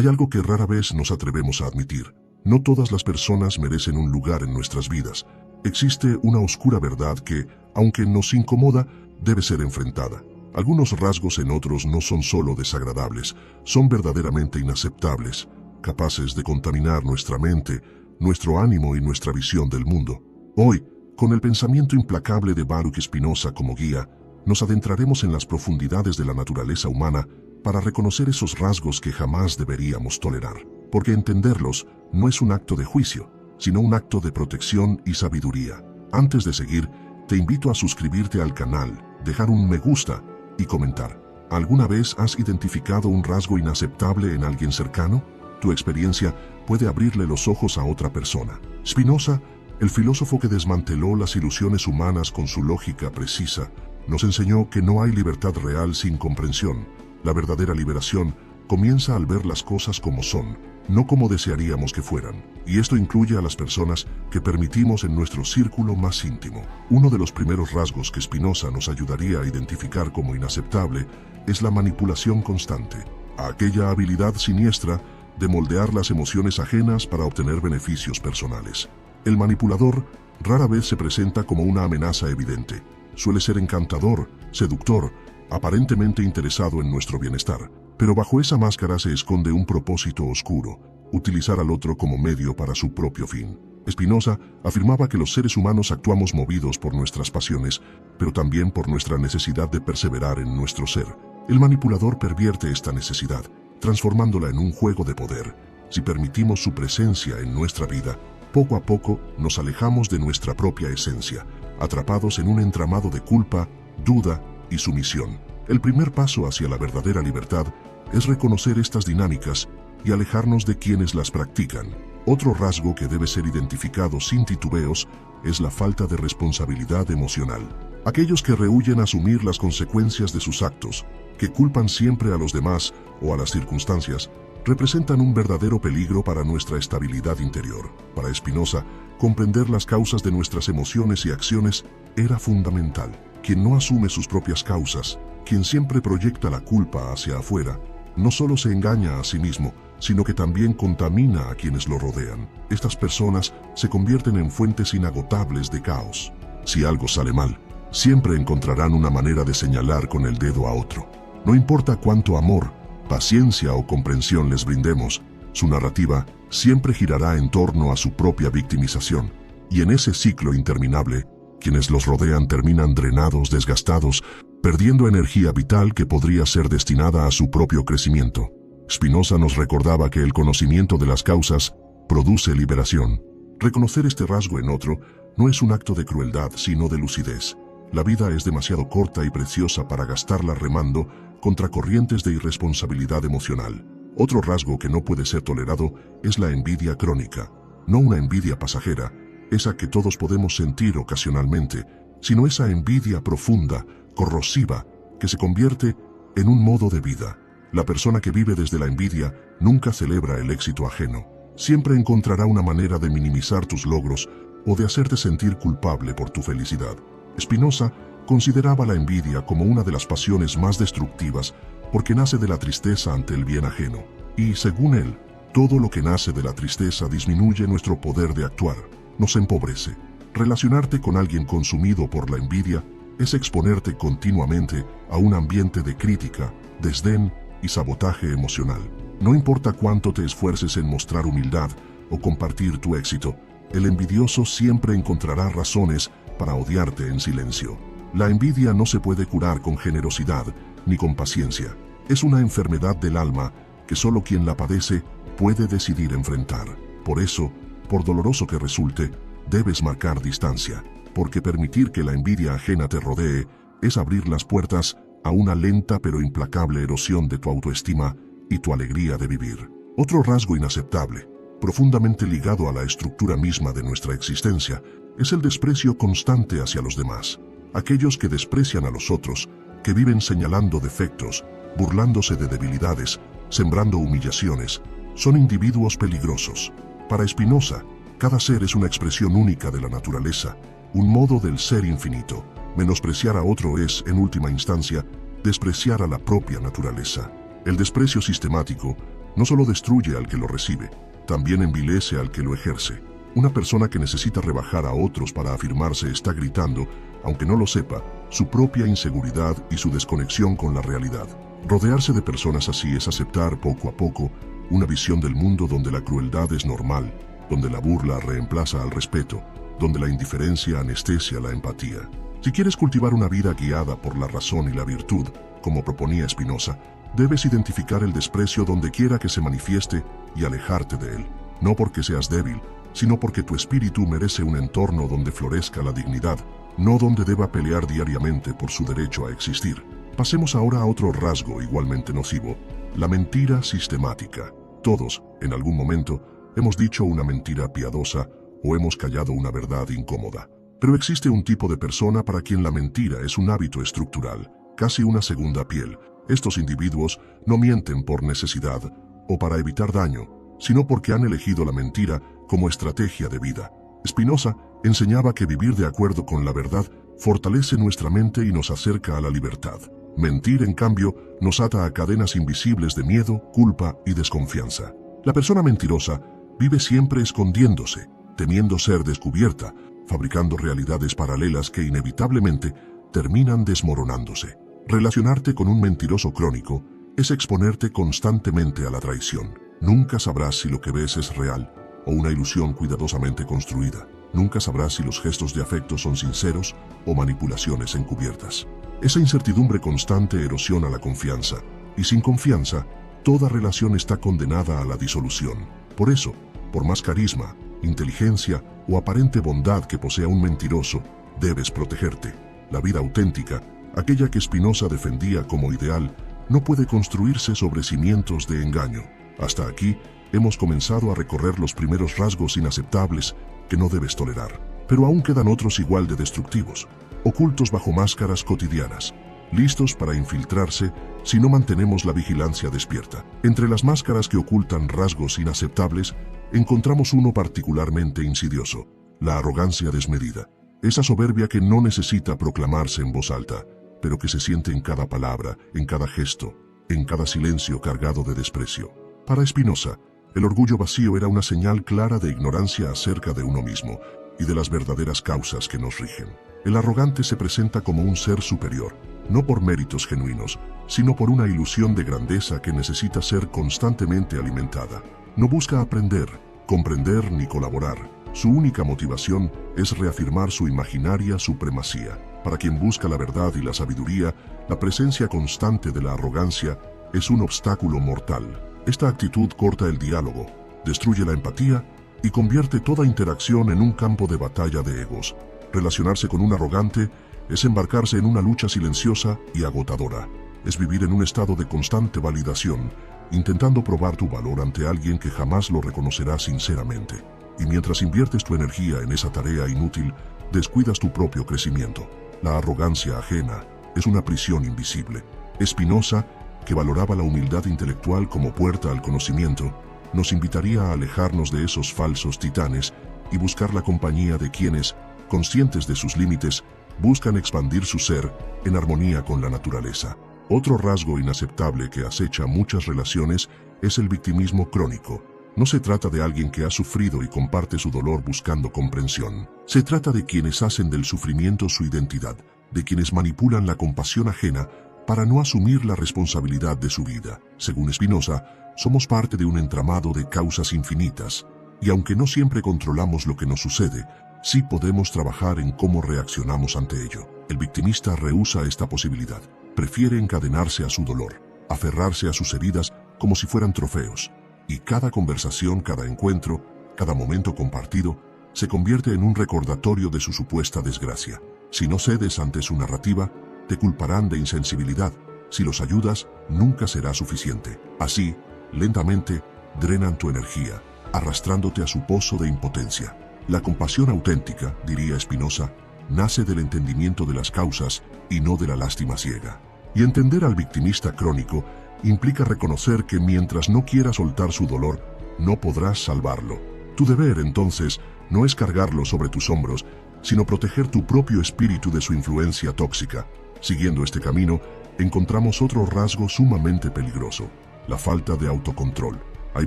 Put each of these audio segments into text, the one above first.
Hay algo que rara vez nos atrevemos a admitir. No todas las personas merecen un lugar en nuestras vidas. Existe una oscura verdad que, aunque nos incomoda, debe ser enfrentada. Algunos rasgos en otros no son solo desagradables, son verdaderamente inaceptables, capaces de contaminar nuestra mente, nuestro ánimo y nuestra visión del mundo. Hoy, con el pensamiento implacable de Baruch Spinoza como guía, nos adentraremos en las profundidades de la naturaleza humana para reconocer esos rasgos que jamás deberíamos tolerar. Porque entenderlos no es un acto de juicio, sino un acto de protección y sabiduría. Antes de seguir, te invito a suscribirte al canal, dejar un me gusta y comentar. ¿Alguna vez has identificado un rasgo inaceptable en alguien cercano? Tu experiencia puede abrirle los ojos a otra persona. Spinoza, el filósofo que desmanteló las ilusiones humanas con su lógica precisa, nos enseñó que no hay libertad real sin comprensión. La verdadera liberación comienza al ver las cosas como son, no como desearíamos que fueran. Y esto incluye a las personas que permitimos en nuestro círculo más íntimo. Uno de los primeros rasgos que Spinoza nos ayudaría a identificar como inaceptable es la manipulación constante, aquella habilidad siniestra de moldear las emociones ajenas para obtener beneficios personales. El manipulador rara vez se presenta como una amenaza evidente. Suele ser encantador, seductor, aparentemente interesado en nuestro bienestar. Pero bajo esa máscara se esconde un propósito oscuro: utilizar al otro como medio para su propio fin. Spinoza afirmaba que los seres humanos actuamos movidos por nuestras pasiones, pero también por nuestra necesidad de perseverar en nuestro ser. El manipulador pervierte esta necesidad, transformándola en un juego de poder. Si permitimos su presencia en nuestra vida, poco a poco nos alejamos de nuestra propia esencia, atrapados en un entramado de culpa, duda y sumisión. El primer paso hacia la verdadera libertad es reconocer estas dinámicas y alejarnos de quienes las practican. Otro rasgo que debe ser identificado sin titubeos es la falta de responsabilidad emocional. Aquellos que rehúyen asumir las consecuencias de sus actos, que culpan siempre a los demás o a las circunstancias, representan un verdadero peligro para nuestra estabilidad interior. Para Spinoza, comprender las causas de nuestras emociones y acciones era fundamental. Quien no asume sus propias causas, quien siempre proyecta la culpa hacia afuera, no solo se engaña a sí mismo, sino que también contamina a quienes lo rodean. Estas personas se convierten en fuentes inagotables de caos. Si algo sale mal, siempre encontrarán una manera de señalar con el dedo a otro. No importa cuánto amor, paciencia o comprensión les brindemos, su narrativa siempre girará en torno a su propia victimización. Y en ese ciclo interminable, quienes los rodean terminan drenados, desgastados, perdiendo energía vital que podría ser destinada a su propio crecimiento. Spinoza nos recordaba que el conocimiento de las causas produce liberación. Reconocer este rasgo en otro no es un acto de crueldad, sino de lucidez. La vida es demasiado corta y preciosa para gastarla remando contra corrientes de irresponsabilidad emocional. Otro rasgo que no puede ser tolerado es la envidia crónica. No una envidia pasajera, esa que todos podemos sentir ocasionalmente, sino esa envidia profunda, corrosiva, que se convierte en un modo de vida. La persona que vive desde la envidia nunca celebra el éxito ajeno. Siempre encontrará una manera de minimizar tus logros o de hacerte sentir culpable por tu felicidad. Spinoza consideraba la envidia como una de las pasiones más destructivas porque nace de la tristeza ante el bien ajeno. Y, según él, todo lo que nace de la tristeza disminuye nuestro poder de actuar, nos empobrece. Relacionarte con alguien consumido por la envidia es exponerte continuamente a un ambiente de crítica, desdén y sabotaje emocional. No importa cuánto te esfuerces en mostrar humildad o compartir tu éxito, el envidioso siempre encontrará razones para odiarte en silencio. La envidia no se puede curar con generosidad ni con paciencia. Es una enfermedad del alma que solo quien la padece puede decidir enfrentar. Por eso, por doloroso que resulte, debes marcar distancia, porque permitir que la envidia ajena te rodee es abrir las puertas a una lenta pero implacable erosión de tu autoestima y tu alegría de vivir. Otro rasgo inaceptable, profundamente ligado a la estructura misma de nuestra existencia, es el desprecio constante hacia los demás. Aquellos que desprecian a los otros, que viven señalando defectos, burlándose de debilidades, sembrando humillaciones, son individuos peligrosos. Para Spinoza, cada ser es una expresión única de la naturaleza, un modo del ser infinito. Menospreciar a otro es, en última instancia, despreciar a la propia naturaleza. El desprecio sistemático no solo destruye al que lo recibe, también envilece al que lo ejerce. Una persona que necesita rebajar a otros para afirmarse está gritando, aunque no lo sepa, su propia inseguridad y su desconexión con la realidad. Rodearse de personas así es aceptar poco a poco una visión del mundo donde la crueldad es normal, donde la burla reemplaza al respeto, donde la indiferencia anestesia la empatía. Si quieres cultivar una vida guiada por la razón y la virtud, como proponía Spinoza, debes identificar el desprecio donde quiera que se manifieste y alejarte de él, no porque seas débil, sino porque tu espíritu merece un entorno donde florezca la dignidad, no donde deba pelear diariamente por su derecho a existir. Pasemos ahora a otro rasgo igualmente nocivo, la mentira sistemática. Todos, en algún momento, hemos dicho una mentira piadosa o hemos callado una verdad incómoda. Pero existe un tipo de persona para quien la mentira es un hábito estructural, casi una segunda piel. Estos individuos no mienten por necesidad o para evitar daño, sino porque han elegido la mentira como estrategia de vida. Spinoza enseñaba que vivir de acuerdo con la verdad fortalece nuestra mente y nos acerca a la libertad. Mentir, en cambio, nos ata a cadenas invisibles de miedo, culpa y desconfianza. La persona mentirosa vive siempre escondiéndose, temiendo ser descubierta, fabricando realidades paralelas que inevitablemente terminan desmoronándose. Relacionarte con un mentiroso crónico es exponerte constantemente a la traición. Nunca sabrás si lo que ves es real o una ilusión cuidadosamente construida. Nunca sabrás si los gestos de afecto son sinceros o manipulaciones encubiertas. Esa incertidumbre constante erosiona la confianza, y sin confianza, toda relación está condenada a la disolución. Por eso, por más carisma, inteligencia o aparente bondad que posea un mentiroso, debes protegerte. La vida auténtica, aquella que Spinoza defendía como ideal, no puede construirse sobre cimientos de engaño. Hasta aquí, hemos comenzado a recorrer los primeros rasgos inaceptables que no debes tolerar. Pero aún quedan otros igual de destructivos, ocultos bajo máscaras cotidianas, listos para infiltrarse si no mantenemos la vigilancia despierta. Entre las máscaras que ocultan rasgos inaceptables, encontramos uno particularmente insidioso: la arrogancia desmedida. Esa soberbia que no necesita proclamarse en voz alta, pero que se siente en cada palabra, en cada gesto, en cada silencio cargado de desprecio. Para Spinoza, el orgullo vacío era una señal clara de ignorancia acerca de uno mismo y de las verdaderas causas que nos rigen. El arrogante se presenta como un ser superior, no por méritos genuinos, sino por una ilusión de grandeza que necesita ser constantemente alimentada. No busca aprender, comprender ni colaborar. Su única motivación es reafirmar su imaginaria supremacía. Para quien busca la verdad y la sabiduría, la presencia constante de la arrogancia es un obstáculo mortal. Esta actitud corta el diálogo, destruye la empatía y convierte toda interacción en un campo de batalla de egos. Relacionarse con un arrogante es embarcarse en una lucha silenciosa y agotadora. Es vivir en un estado de constante validación, intentando probar tu valor ante alguien que jamás lo reconocerá sinceramente. Y mientras inviertes tu energía en esa tarea inútil, descuidas tu propio crecimiento. La arrogancia ajena es una prisión invisible. Spinoza, que valoraba la humildad intelectual como puerta al conocimiento, nos invitaría a alejarnos de esos falsos titanes y buscar la compañía de quienes, conscientes de sus límites, buscan expandir su ser en armonía con la naturaleza. Otro rasgo inaceptable que acecha muchas relaciones es el victimismo crónico. No se trata de alguien que ha sufrido y comparte su dolor buscando comprensión. Se trata de quienes hacen del sufrimiento su identidad, de quienes manipulan la compasión ajena para no asumir la responsabilidad de su vida. Según Spinoza, somos parte de un entramado de causas infinitas, y aunque no siempre controlamos lo que nos sucede, sí podemos trabajar en cómo reaccionamos ante ello. El victimista rehúsa esta posibilidad. Prefiere encadenarse a su dolor, aferrarse a sus heridas como si fueran trofeos, y cada conversación, cada encuentro, cada momento compartido, se convierte en un recordatorio de su supuesta desgracia. Si no cedes ante su narrativa, te culparán de insensibilidad. Si los ayudas, nunca será suficiente. Así, lentamente, drenan tu energía, arrastrándote a su pozo de impotencia. La compasión auténtica, diría Spinoza, nace del entendimiento de las causas y no de la lástima ciega. Y entender al victimista crónico implica reconocer que mientras no quiera soltar su dolor, no podrás salvarlo. Tu deber, entonces, no es cargarlo sobre tus hombros, sino proteger tu propio espíritu de su influencia tóxica. Siguiendo este camino, encontramos otro rasgo sumamente peligroso: la falta de autocontrol. Hay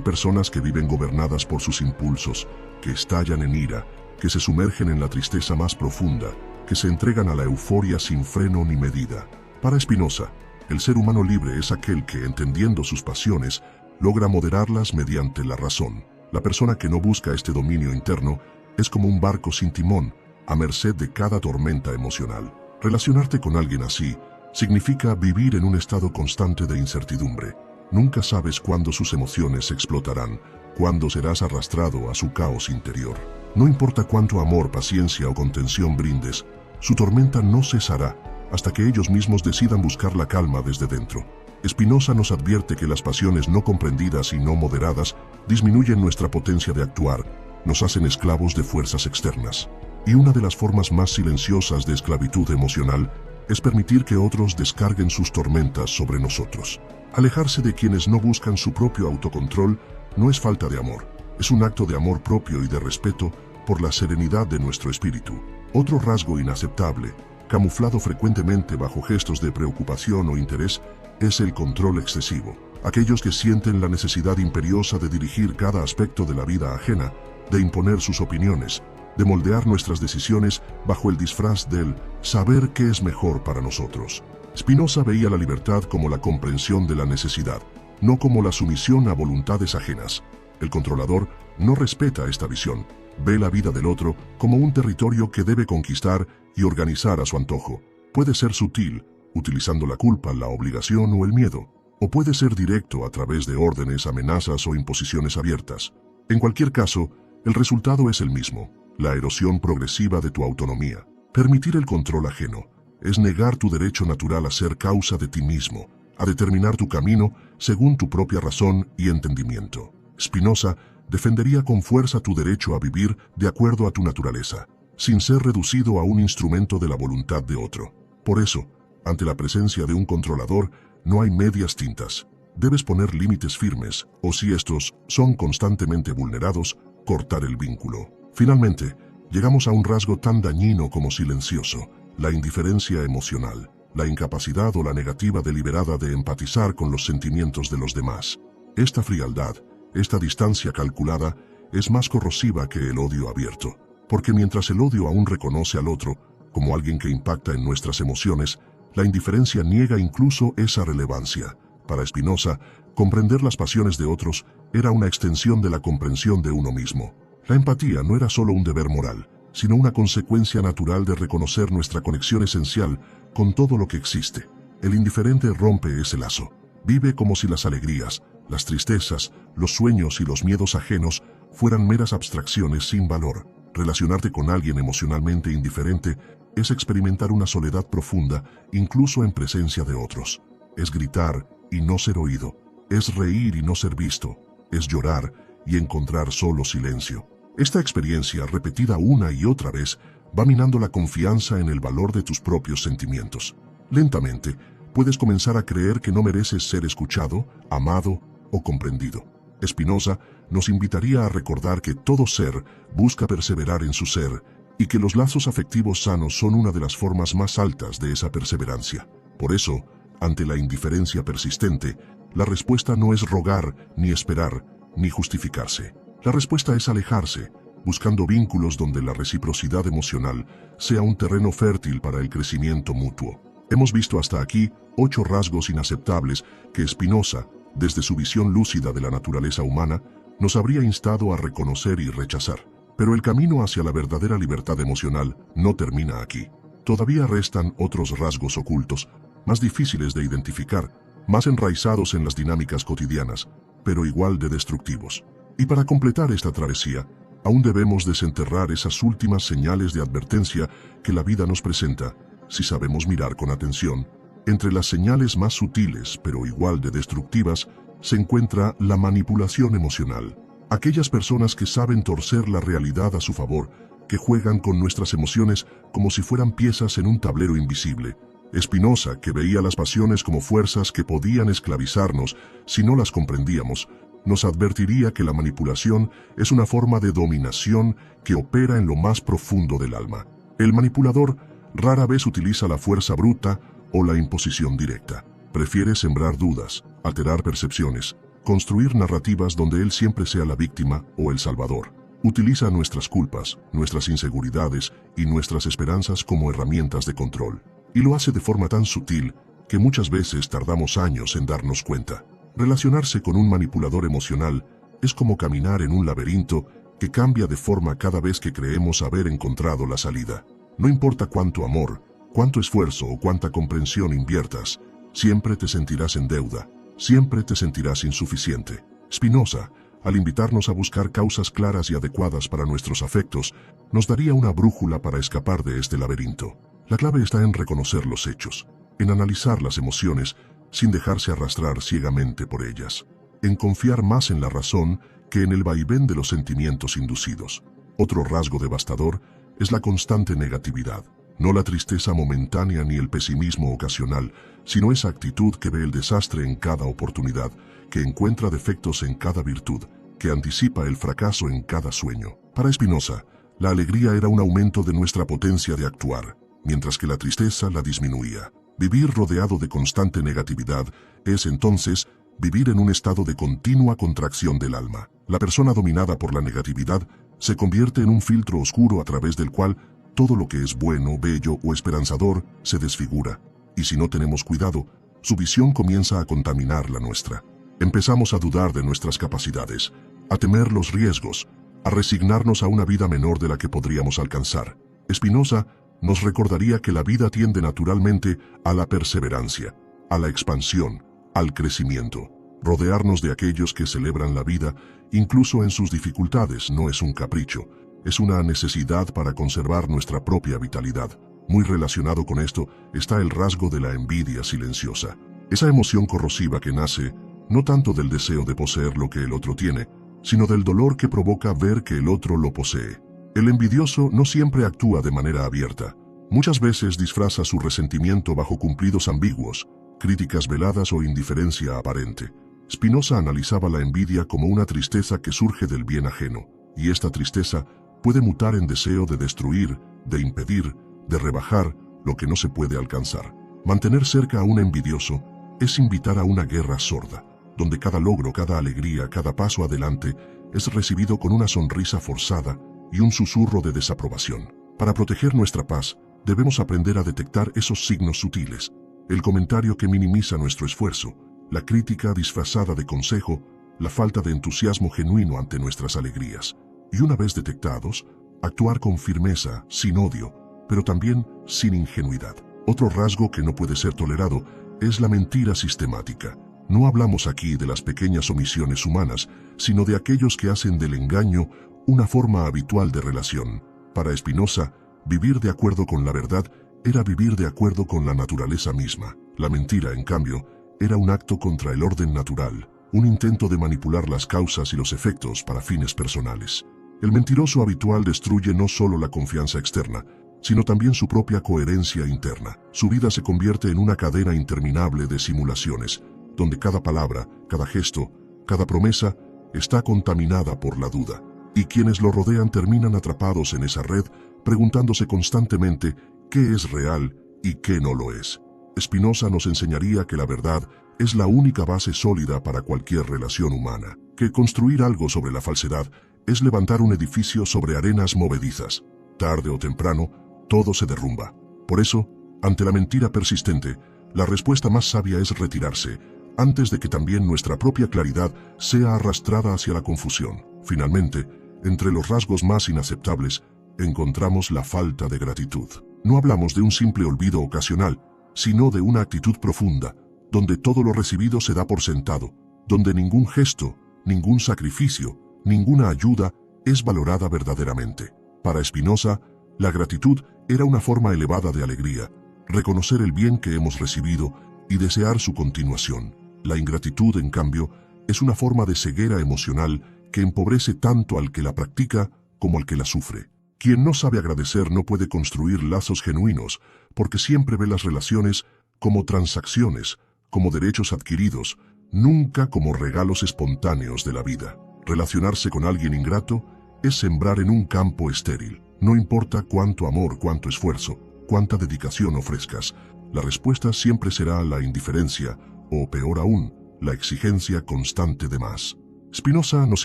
personas que viven gobernadas por sus impulsos, que estallan en ira, que se sumergen en la tristeza más profunda, que se entregan a la euforia sin freno ni medida. Para Spinoza, el ser humano libre es aquel que, entendiendo sus pasiones, logra moderarlas mediante la razón. La persona que no busca este dominio interno es como un barco sin timón, a merced de cada tormenta emocional. Relacionarte con alguien así significa vivir en un estado constante de incertidumbre. Nunca sabes cuándo sus emociones explotarán, cuándo serás arrastrado a su caos interior. No importa cuánto amor, paciencia o contención brindes, su tormenta no cesará hasta que ellos mismos decidan buscar la calma desde dentro. Spinoza nos advierte que las pasiones no comprendidas y no moderadas disminuyen nuestra potencia de actuar, nos hacen esclavos de fuerzas externas. Y una de las formas más silenciosas de esclavitud emocional es permitir que otros descarguen sus tormentas sobre nosotros. Alejarse de quienes no buscan su propio autocontrol no es falta de amor, es un acto de amor propio y de respeto por la serenidad de nuestro espíritu. Otro rasgo inaceptable, camuflado frecuentemente bajo gestos de preocupación o interés, es el control excesivo. Aquellos que sienten la necesidad imperiosa de dirigir cada aspecto de la vida ajena, de imponer sus opiniones, de moldear nuestras decisiones bajo el disfraz del saber qué es mejor para nosotros. Spinoza veía la libertad como la comprensión de la necesidad, no como la sumisión a voluntades ajenas. El controlador no respeta esta visión, ve la vida del otro como un territorio que debe conquistar y organizar a su antojo. Puede ser sutil, utilizando la culpa, la obligación o el miedo, o puede ser directo a través de órdenes, amenazas o imposiciones abiertas. En cualquier caso, el resultado es el mismo, la erosión progresiva de tu autonomía. Permitir el control ajeno es negar tu derecho natural a ser causa de ti mismo, a determinar tu camino según tu propia razón y entendimiento. Spinoza defendería con fuerza tu derecho a vivir de acuerdo a tu naturaleza, sin ser reducido a un instrumento de la voluntad de otro. Por eso, ante la presencia de un controlador, no hay medias tintas. Debes poner límites firmes, o si estos son constantemente vulnerados, cortar el vínculo. Finalmente, llegamos a un rasgo tan dañino como silencioso, la indiferencia emocional, la incapacidad o la negativa deliberada de empatizar con los sentimientos de los demás. Esta frialdad, esta distancia calculada, es más corrosiva que el odio abierto, porque mientras el odio aún reconoce al otro como alguien que impacta en nuestras emociones, la indiferencia niega incluso esa relevancia. Para Spinoza, comprender las pasiones de otros era una extensión de la comprensión de uno mismo. La empatía no era solo un deber moral, sino una consecuencia natural de reconocer nuestra conexión esencial con todo lo que existe. El indiferente rompe ese lazo. Vive como si las alegrías, las tristezas, los sueños y los miedos ajenos fueran meras abstracciones sin valor. Relacionarte con alguien emocionalmente indiferente es experimentar una soledad profunda, incluso en presencia de otros. Es gritar y no ser oído. Es reír y no ser visto. Es llorar y encontrar solo silencio. Esta experiencia, repetida una y otra vez, va minando la confianza en el valor de tus propios sentimientos. Lentamente, puedes comenzar a creer que no mereces ser escuchado, amado o comprendido. Spinoza nos invitaría a recordar que todo ser busca perseverar en su ser y que los lazos afectivos sanos son una de las formas más altas de esa perseverancia. Por eso, ante la indiferencia persistente, la respuesta no es rogar, ni esperar, ni justificarse. La respuesta es alejarse, buscando vínculos donde la reciprocidad emocional sea un terreno fértil para el crecimiento mutuo. Hemos visto hasta aquí 8 rasgos inaceptables que Spinoza, desde su visión lúcida de la naturaleza humana, nos habría instado a reconocer y rechazar. Pero el camino hacia la verdadera libertad emocional no termina aquí. Todavía restan otros rasgos ocultos, más difíciles de identificar, más enraizados en las dinámicas cotidianas, pero igual de destructivos. Y para completar esta travesía, aún debemos desenterrar esas últimas señales de advertencia que la vida nos presenta, si sabemos mirar con atención. Entre las señales más sutiles, pero igual de destructivas, se encuentra la manipulación emocional. Aquellas personas que saben torcer la realidad a su favor, que juegan con nuestras emociones como si fueran piezas en un tablero invisible. Spinoza, que veía las pasiones como fuerzas que podían esclavizarnos si no las comprendíamos, nos advertiría que la manipulación es una forma de dominación que opera en lo más profundo del alma. El manipulador rara vez utiliza la fuerza bruta o la imposición directa. Prefiere sembrar dudas, alterar percepciones, construir narrativas donde él siempre sea la víctima o el salvador. Utiliza nuestras culpas, nuestras inseguridades y nuestras esperanzas como herramientas de control. Y lo hace de forma tan sutil que muchas veces tardamos años en darnos cuenta. Relacionarse con un manipulador emocional es como caminar en un laberinto que cambia de forma cada vez que creemos haber encontrado la salida. No importa cuánto amor, cuánto esfuerzo o cuánta comprensión inviertas, siempre te sentirás en deuda, siempre te sentirás insuficiente. Spinoza, al invitarnos a buscar causas claras y adecuadas para nuestros afectos, nos daría una brújula para escapar de este laberinto. La clave está en reconocer los hechos, en analizar las emociones sin dejarse arrastrar ciegamente por ellas, en confiar más en la razón que en el vaivén de los sentimientos inducidos. Otro rasgo devastador es la constante negatividad, no la tristeza momentánea ni el pesimismo ocasional, sino esa actitud que ve el desastre en cada oportunidad, que encuentra defectos en cada virtud, que anticipa el fracaso en cada sueño. Para Spinoza, la alegría era un aumento de nuestra potencia de actuar, mientras que la tristeza la disminuía. Vivir rodeado de constante negatividad es entonces vivir en un estado de continua contracción del alma. La persona dominada por la negatividad se convierte en un filtro oscuro a través del cual todo lo que es bueno, bello o esperanzador se desfigura, y si no tenemos cuidado, su visión comienza a contaminar la nuestra. Empezamos a dudar de nuestras capacidades, a temer los riesgos, a resignarnos a una vida menor de la que podríamos alcanzar. Spinoza nos recordaría que la vida tiende naturalmente a la perseverancia, a la expansión, al crecimiento. Rodearnos de aquellos que celebran la vida, incluso en sus dificultades, no es un capricho, es una necesidad para conservar nuestra propia vitalidad. Muy relacionado con esto está el rasgo de la envidia silenciosa. Esa emoción corrosiva que nace no tanto del deseo de poseer lo que el otro tiene, sino del dolor que provoca ver que el otro lo posee. El envidioso no siempre actúa de manera abierta. Muchas veces disfraza su resentimiento bajo cumplidos ambiguos, críticas veladas o indiferencia aparente. Spinoza analizaba la envidia como una tristeza que surge del bien ajeno, y esta tristeza puede mutar en deseo de destruir, de impedir, de rebajar lo que no se puede alcanzar. Mantener cerca a un envidioso es invitar a una guerra sorda, donde cada logro, cada alegría, cada paso adelante es recibido con una sonrisa forzada y un susurro de desaprobación. Para proteger nuestra paz, debemos aprender a detectar esos signos sutiles, el comentario que minimiza nuestro esfuerzo, la crítica disfrazada de consejo, la falta de entusiasmo genuino ante nuestras alegrías. Y una vez detectados, actuar con firmeza, sin odio, pero también sin ingenuidad. Otro rasgo que no puede ser tolerado es la mentira sistemática. No hablamos aquí de las pequeñas omisiones humanas, sino de aquellos que hacen del engaño una forma habitual de relación. Para Spinoza, vivir de acuerdo con la verdad era vivir de acuerdo con la naturaleza misma. La mentira, en cambio, era un acto contra el orden natural, un intento de manipular las causas y los efectos para fines personales. El mentiroso habitual destruye no solo la confianza externa, sino también su propia coherencia interna. Su vida se convierte en una cadena interminable de simulaciones, donde cada palabra, cada gesto, cada promesa está contaminada por la duda. Y quienes lo rodean terminan atrapados en esa red, preguntándose constantemente qué es real y qué no lo es. Spinoza nos enseñaría que la verdad es la única base sólida para cualquier relación humana, que construir algo sobre la falsedad es levantar un edificio sobre arenas movedizas. Tarde o temprano, todo se derrumba. Por eso, ante la mentira persistente, la respuesta más sabia es retirarse, antes de que también nuestra propia claridad sea arrastrada hacia la confusión. Finalmente, entre los rasgos más inaceptables, encontramos la falta de gratitud. No hablamos de un simple olvido ocasional, sino de una actitud profunda, donde todo lo recibido se da por sentado, donde ningún gesto, ningún sacrificio, ninguna ayuda es valorada verdaderamente. Para Spinoza, la gratitud era una forma elevada de alegría, reconocer el bien que hemos recibido y desear su continuación. La ingratitud, en cambio, es una forma de ceguera emocional que empobrece tanto al que la practica como al que la sufre. Quien no sabe agradecer no puede construir lazos genuinos, porque siempre ve las relaciones como transacciones, como derechos adquiridos, nunca como regalos espontáneos de la vida. Relacionarse con alguien ingrato es sembrar en un campo estéril. No importa cuánto amor, cuánto esfuerzo, cuánta dedicación ofrezcas, la respuesta siempre será la indiferencia, o peor aún, la exigencia constante de más. Spinoza nos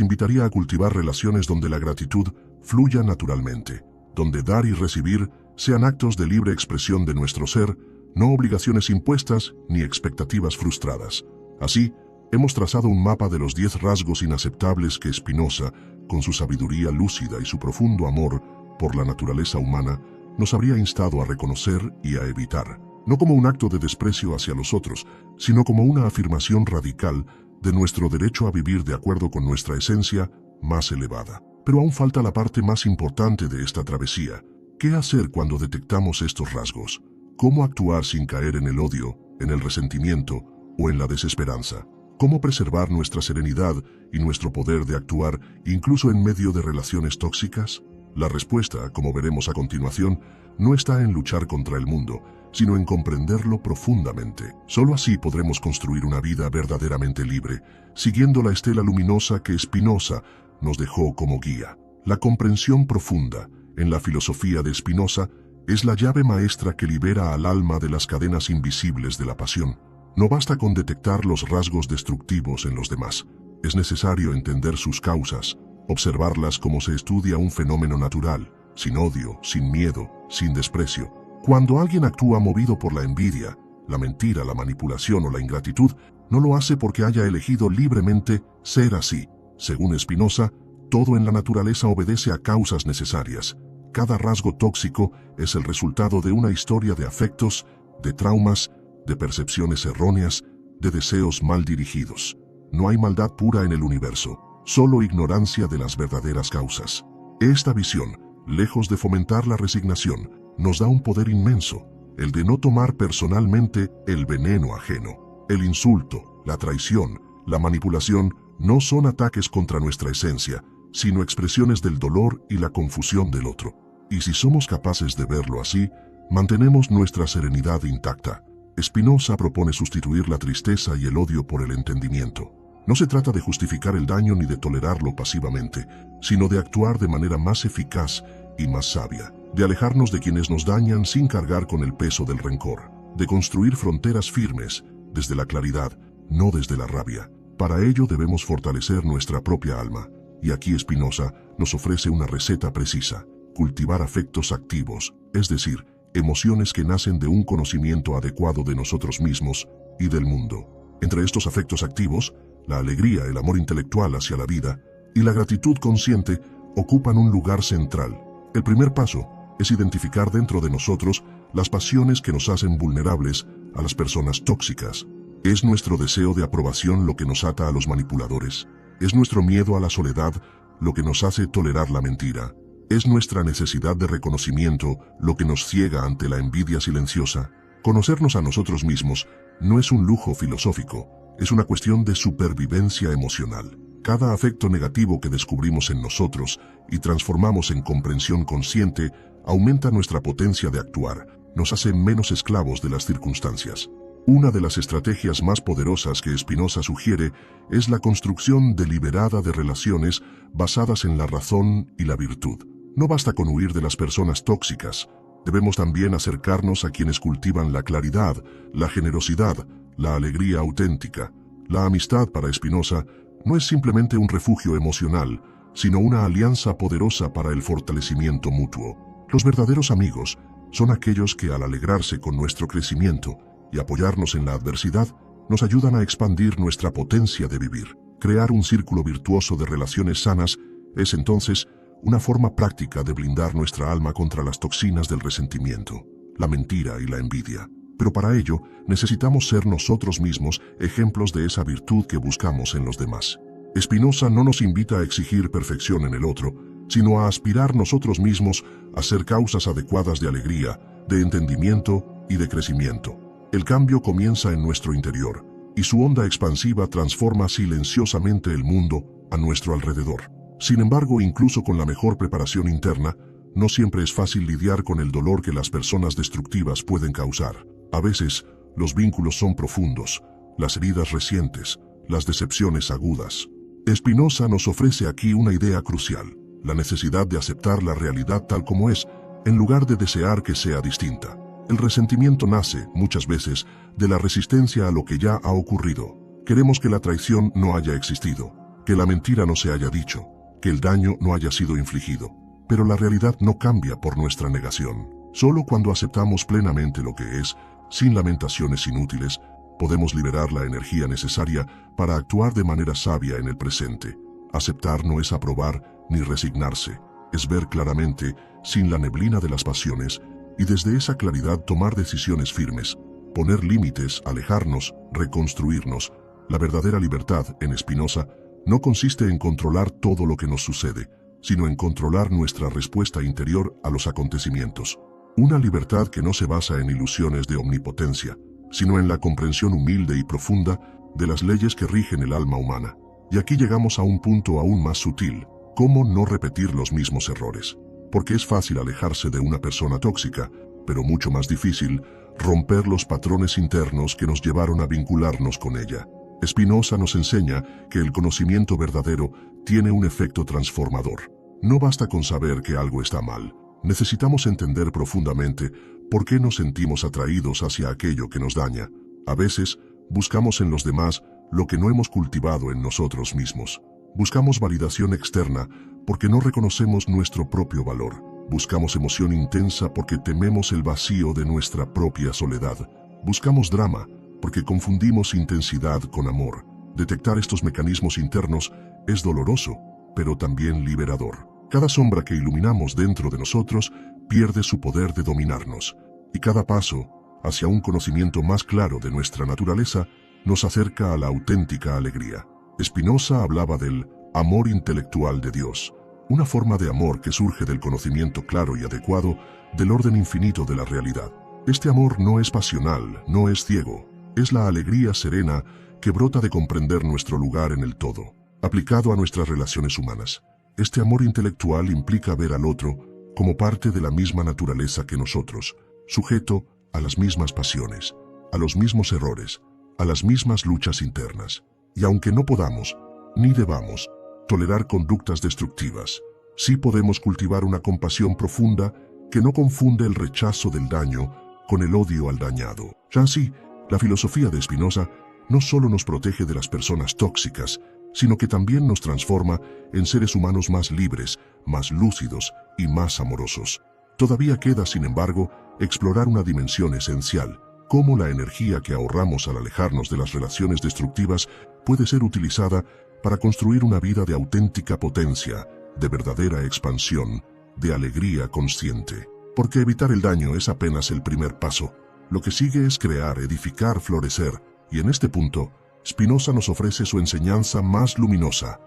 invitaría a cultivar relaciones donde la gratitud fluya naturalmente, donde dar y recibir sean actos de libre expresión de nuestro ser, no obligaciones impuestas ni expectativas frustradas. Así, hemos trazado un mapa de los 10 rasgos inaceptables que Spinoza, con su sabiduría lúcida y su profundo amor por la naturaleza humana, nos habría instado a reconocer y a evitar, no como un acto de desprecio hacia los otros, sino como una afirmación radical de nuestro derecho a vivir de acuerdo con nuestra esencia más elevada. Pero aún falta la parte más importante de esta travesía. ¿Qué hacer cuando detectamos estos rasgos? ¿Cómo actuar sin caer en el odio, en el resentimiento o en la desesperanza? ¿Cómo preservar nuestra serenidad y nuestro poder de actuar incluso en medio de relaciones tóxicas? La respuesta, como veremos a continuación, no está en luchar contra el mundo, sino en comprenderlo profundamente. Solo así podremos construir una vida verdaderamente libre, siguiendo la estela luminosa que Spinoza nos dejó como guía. La comprensión profunda, en la filosofía de Spinoza, es la llave maestra que libera al alma de las cadenas invisibles de la pasión. No basta con detectar los rasgos destructivos en los demás. Es necesario entender sus causas, observarlas como se estudia un fenómeno natural, sin odio, sin miedo, sin desprecio. Cuando alguien actúa movido por la envidia, la mentira, la manipulación o la ingratitud, no lo hace porque haya elegido libremente ser así. Según Spinoza, todo en la naturaleza obedece a causas necesarias. Cada rasgo tóxico es el resultado de una historia de afectos, de traumas, de percepciones erróneas, de deseos mal dirigidos. No hay maldad pura en el universo, solo ignorancia de las verdaderas causas. Esta visión, lejos de fomentar la resignación, nos da un poder inmenso, el de no tomar personalmente el veneno ajeno. El insulto, la traición, la manipulación no son ataques contra nuestra esencia, sino expresiones del dolor y la confusión del otro. Y si somos capaces de verlo así, mantenemos nuestra serenidad intacta. Spinoza propone sustituir la tristeza y el odio por el entendimiento. No se trata de justificar el daño ni de tolerarlo pasivamente, sino de actuar de manera más eficaz y más sabia, de alejarnos de quienes nos dañan sin cargar con el peso del rencor, de construir fronteras firmes desde la claridad, no desde la rabia. Para ello debemos fortalecer nuestra propia alma, y aquí Spinoza nos ofrece una receta precisa: cultivar afectos activos, es decir, emociones que nacen de un conocimiento adecuado de nosotros mismos y del mundo. Entre estos afectos activos, la alegría, el amor intelectual hacia la vida y la gratitud consciente ocupan un lugar central. El primer paso es identificar dentro de nosotros las pasiones que nos hacen vulnerables a las personas tóxicas. ¿Es nuestro deseo de aprobación lo que nos ata a los manipuladores? ¿Es nuestro miedo a la soledad lo que nos hace tolerar la mentira? ¿Es nuestra necesidad de reconocimiento lo que nos ciega ante la envidia silenciosa? Conocernos a nosotros mismos no es un lujo filosófico, es una cuestión de supervivencia emocional. Cada afecto negativo que descubrimos en nosotros y transformamos en comprensión consciente aumenta nuestra potencia de actuar, nos hace menos esclavos de las circunstancias. Una de las estrategias más poderosas que Spinoza sugiere es la construcción deliberada de relaciones basadas en la razón y la virtud. No basta con huir de las personas tóxicas, debemos también acercarnos a quienes cultivan la claridad, la generosidad, la alegría auténtica. La amistad para Spinoza no es simplemente un refugio emocional, sino una alianza poderosa para el fortalecimiento mutuo. Los verdaderos amigos son aquellos que, al alegrarse con nuestro crecimiento y apoyarnos en la adversidad, nos ayudan a expandir nuestra potencia de vivir. Crear un círculo virtuoso de relaciones sanas es entonces una forma práctica de blindar nuestra alma contra las toxinas del resentimiento, la mentira y la envidia. Pero para ello necesitamos ser nosotros mismos ejemplos de esa virtud que buscamos en los demás. Spinoza no nos invita a exigir perfección en el otro, sino a aspirar nosotros mismos a ser causas adecuadas de alegría, de entendimiento y de crecimiento. El cambio comienza en nuestro interior, y su onda expansiva transforma silenciosamente el mundo a nuestro alrededor. Sin embargo, incluso con la mejor preparación interna, no siempre es fácil lidiar con el dolor que las personas destructivas pueden causar. A veces, los vínculos son profundos, las heridas recientes, las decepciones agudas. Spinoza nos ofrece aquí una idea crucial: la necesidad de aceptar la realidad tal como es, en lugar de desear que sea distinta. El resentimiento nace, muchas veces, de la resistencia a lo que ya ha ocurrido. Queremos que la traición no haya existido, que la mentira no se haya dicho, que el daño no haya sido infligido. Pero la realidad no cambia por nuestra negación. Solo cuando aceptamos plenamente lo que es, sin lamentaciones inútiles, podemos liberar la energía necesaria para actuar de manera sabia en el presente. Aceptar no es aprobar ni resignarse, es ver claramente, sin la neblina de las pasiones, y desde esa claridad tomar decisiones firmes, poner límites, alejarnos, reconstruirnos. La verdadera libertad, en Spinoza, no consiste en controlar todo lo que nos sucede, sino en controlar nuestra respuesta interior a los acontecimientos. Una libertad que no se basa en ilusiones de omnipotencia, sino en la comprensión humilde y profunda de las leyes que rigen el alma humana. Y aquí llegamos a un punto aún más sutil: cómo no repetir los mismos errores. Porque es fácil alejarse de una persona tóxica, pero mucho más difícil romper los patrones internos que nos llevaron a vincularnos con ella. Spinoza nos enseña que el conocimiento verdadero tiene un efecto transformador. No basta con saber que algo está mal. Necesitamos entender profundamente por qué nos sentimos atraídos hacia aquello que nos daña. A veces, buscamos en los demás lo que no hemos cultivado en nosotros mismos. Buscamos validación externa porque no reconocemos nuestro propio valor. Buscamos emoción intensa porque tememos el vacío de nuestra propia soledad. Buscamos drama porque confundimos intensidad con amor. Detectar estos mecanismos internos es doloroso, pero también liberador. Cada sombra que iluminamos dentro de nosotros pierde su poder de dominarnos, y cada paso hacia un conocimiento más claro de nuestra naturaleza nos acerca a la auténtica alegría. Spinoza hablaba del amor intelectual de Dios, una forma de amor que surge del conocimiento claro y adecuado del orden infinito de la realidad. Este amor no es pasional, no es ciego, es la alegría serena que brota de comprender nuestro lugar en el todo, aplicado a nuestras relaciones humanas. Este amor intelectual implica ver al otro como parte de la misma naturaleza que nosotros, sujeto a las mismas pasiones, a los mismos errores, a las mismas luchas internas. Y aunque no podamos, ni debamos, tolerar conductas destructivas, sí podemos cultivar una compasión profunda que no confunde el rechazo del daño con el odio al dañado. Así, la filosofía de Spinoza no solo nos protege de las personas tóxicas, sino que también nos transforma en seres humanos más libres, más lúcidos y más amorosos. Todavía queda, sin embargo, explorar una dimensión esencial: cómo la energía que ahorramos al alejarnos de las relaciones destructivas puede ser utilizada para construir una vida de auténtica potencia, de verdadera expansión, de alegría consciente. Porque evitar el daño es apenas el primer paso. Lo que sigue es crear, edificar, florecer, y en este punto, Spinoza nos ofrece su enseñanza más luminosa,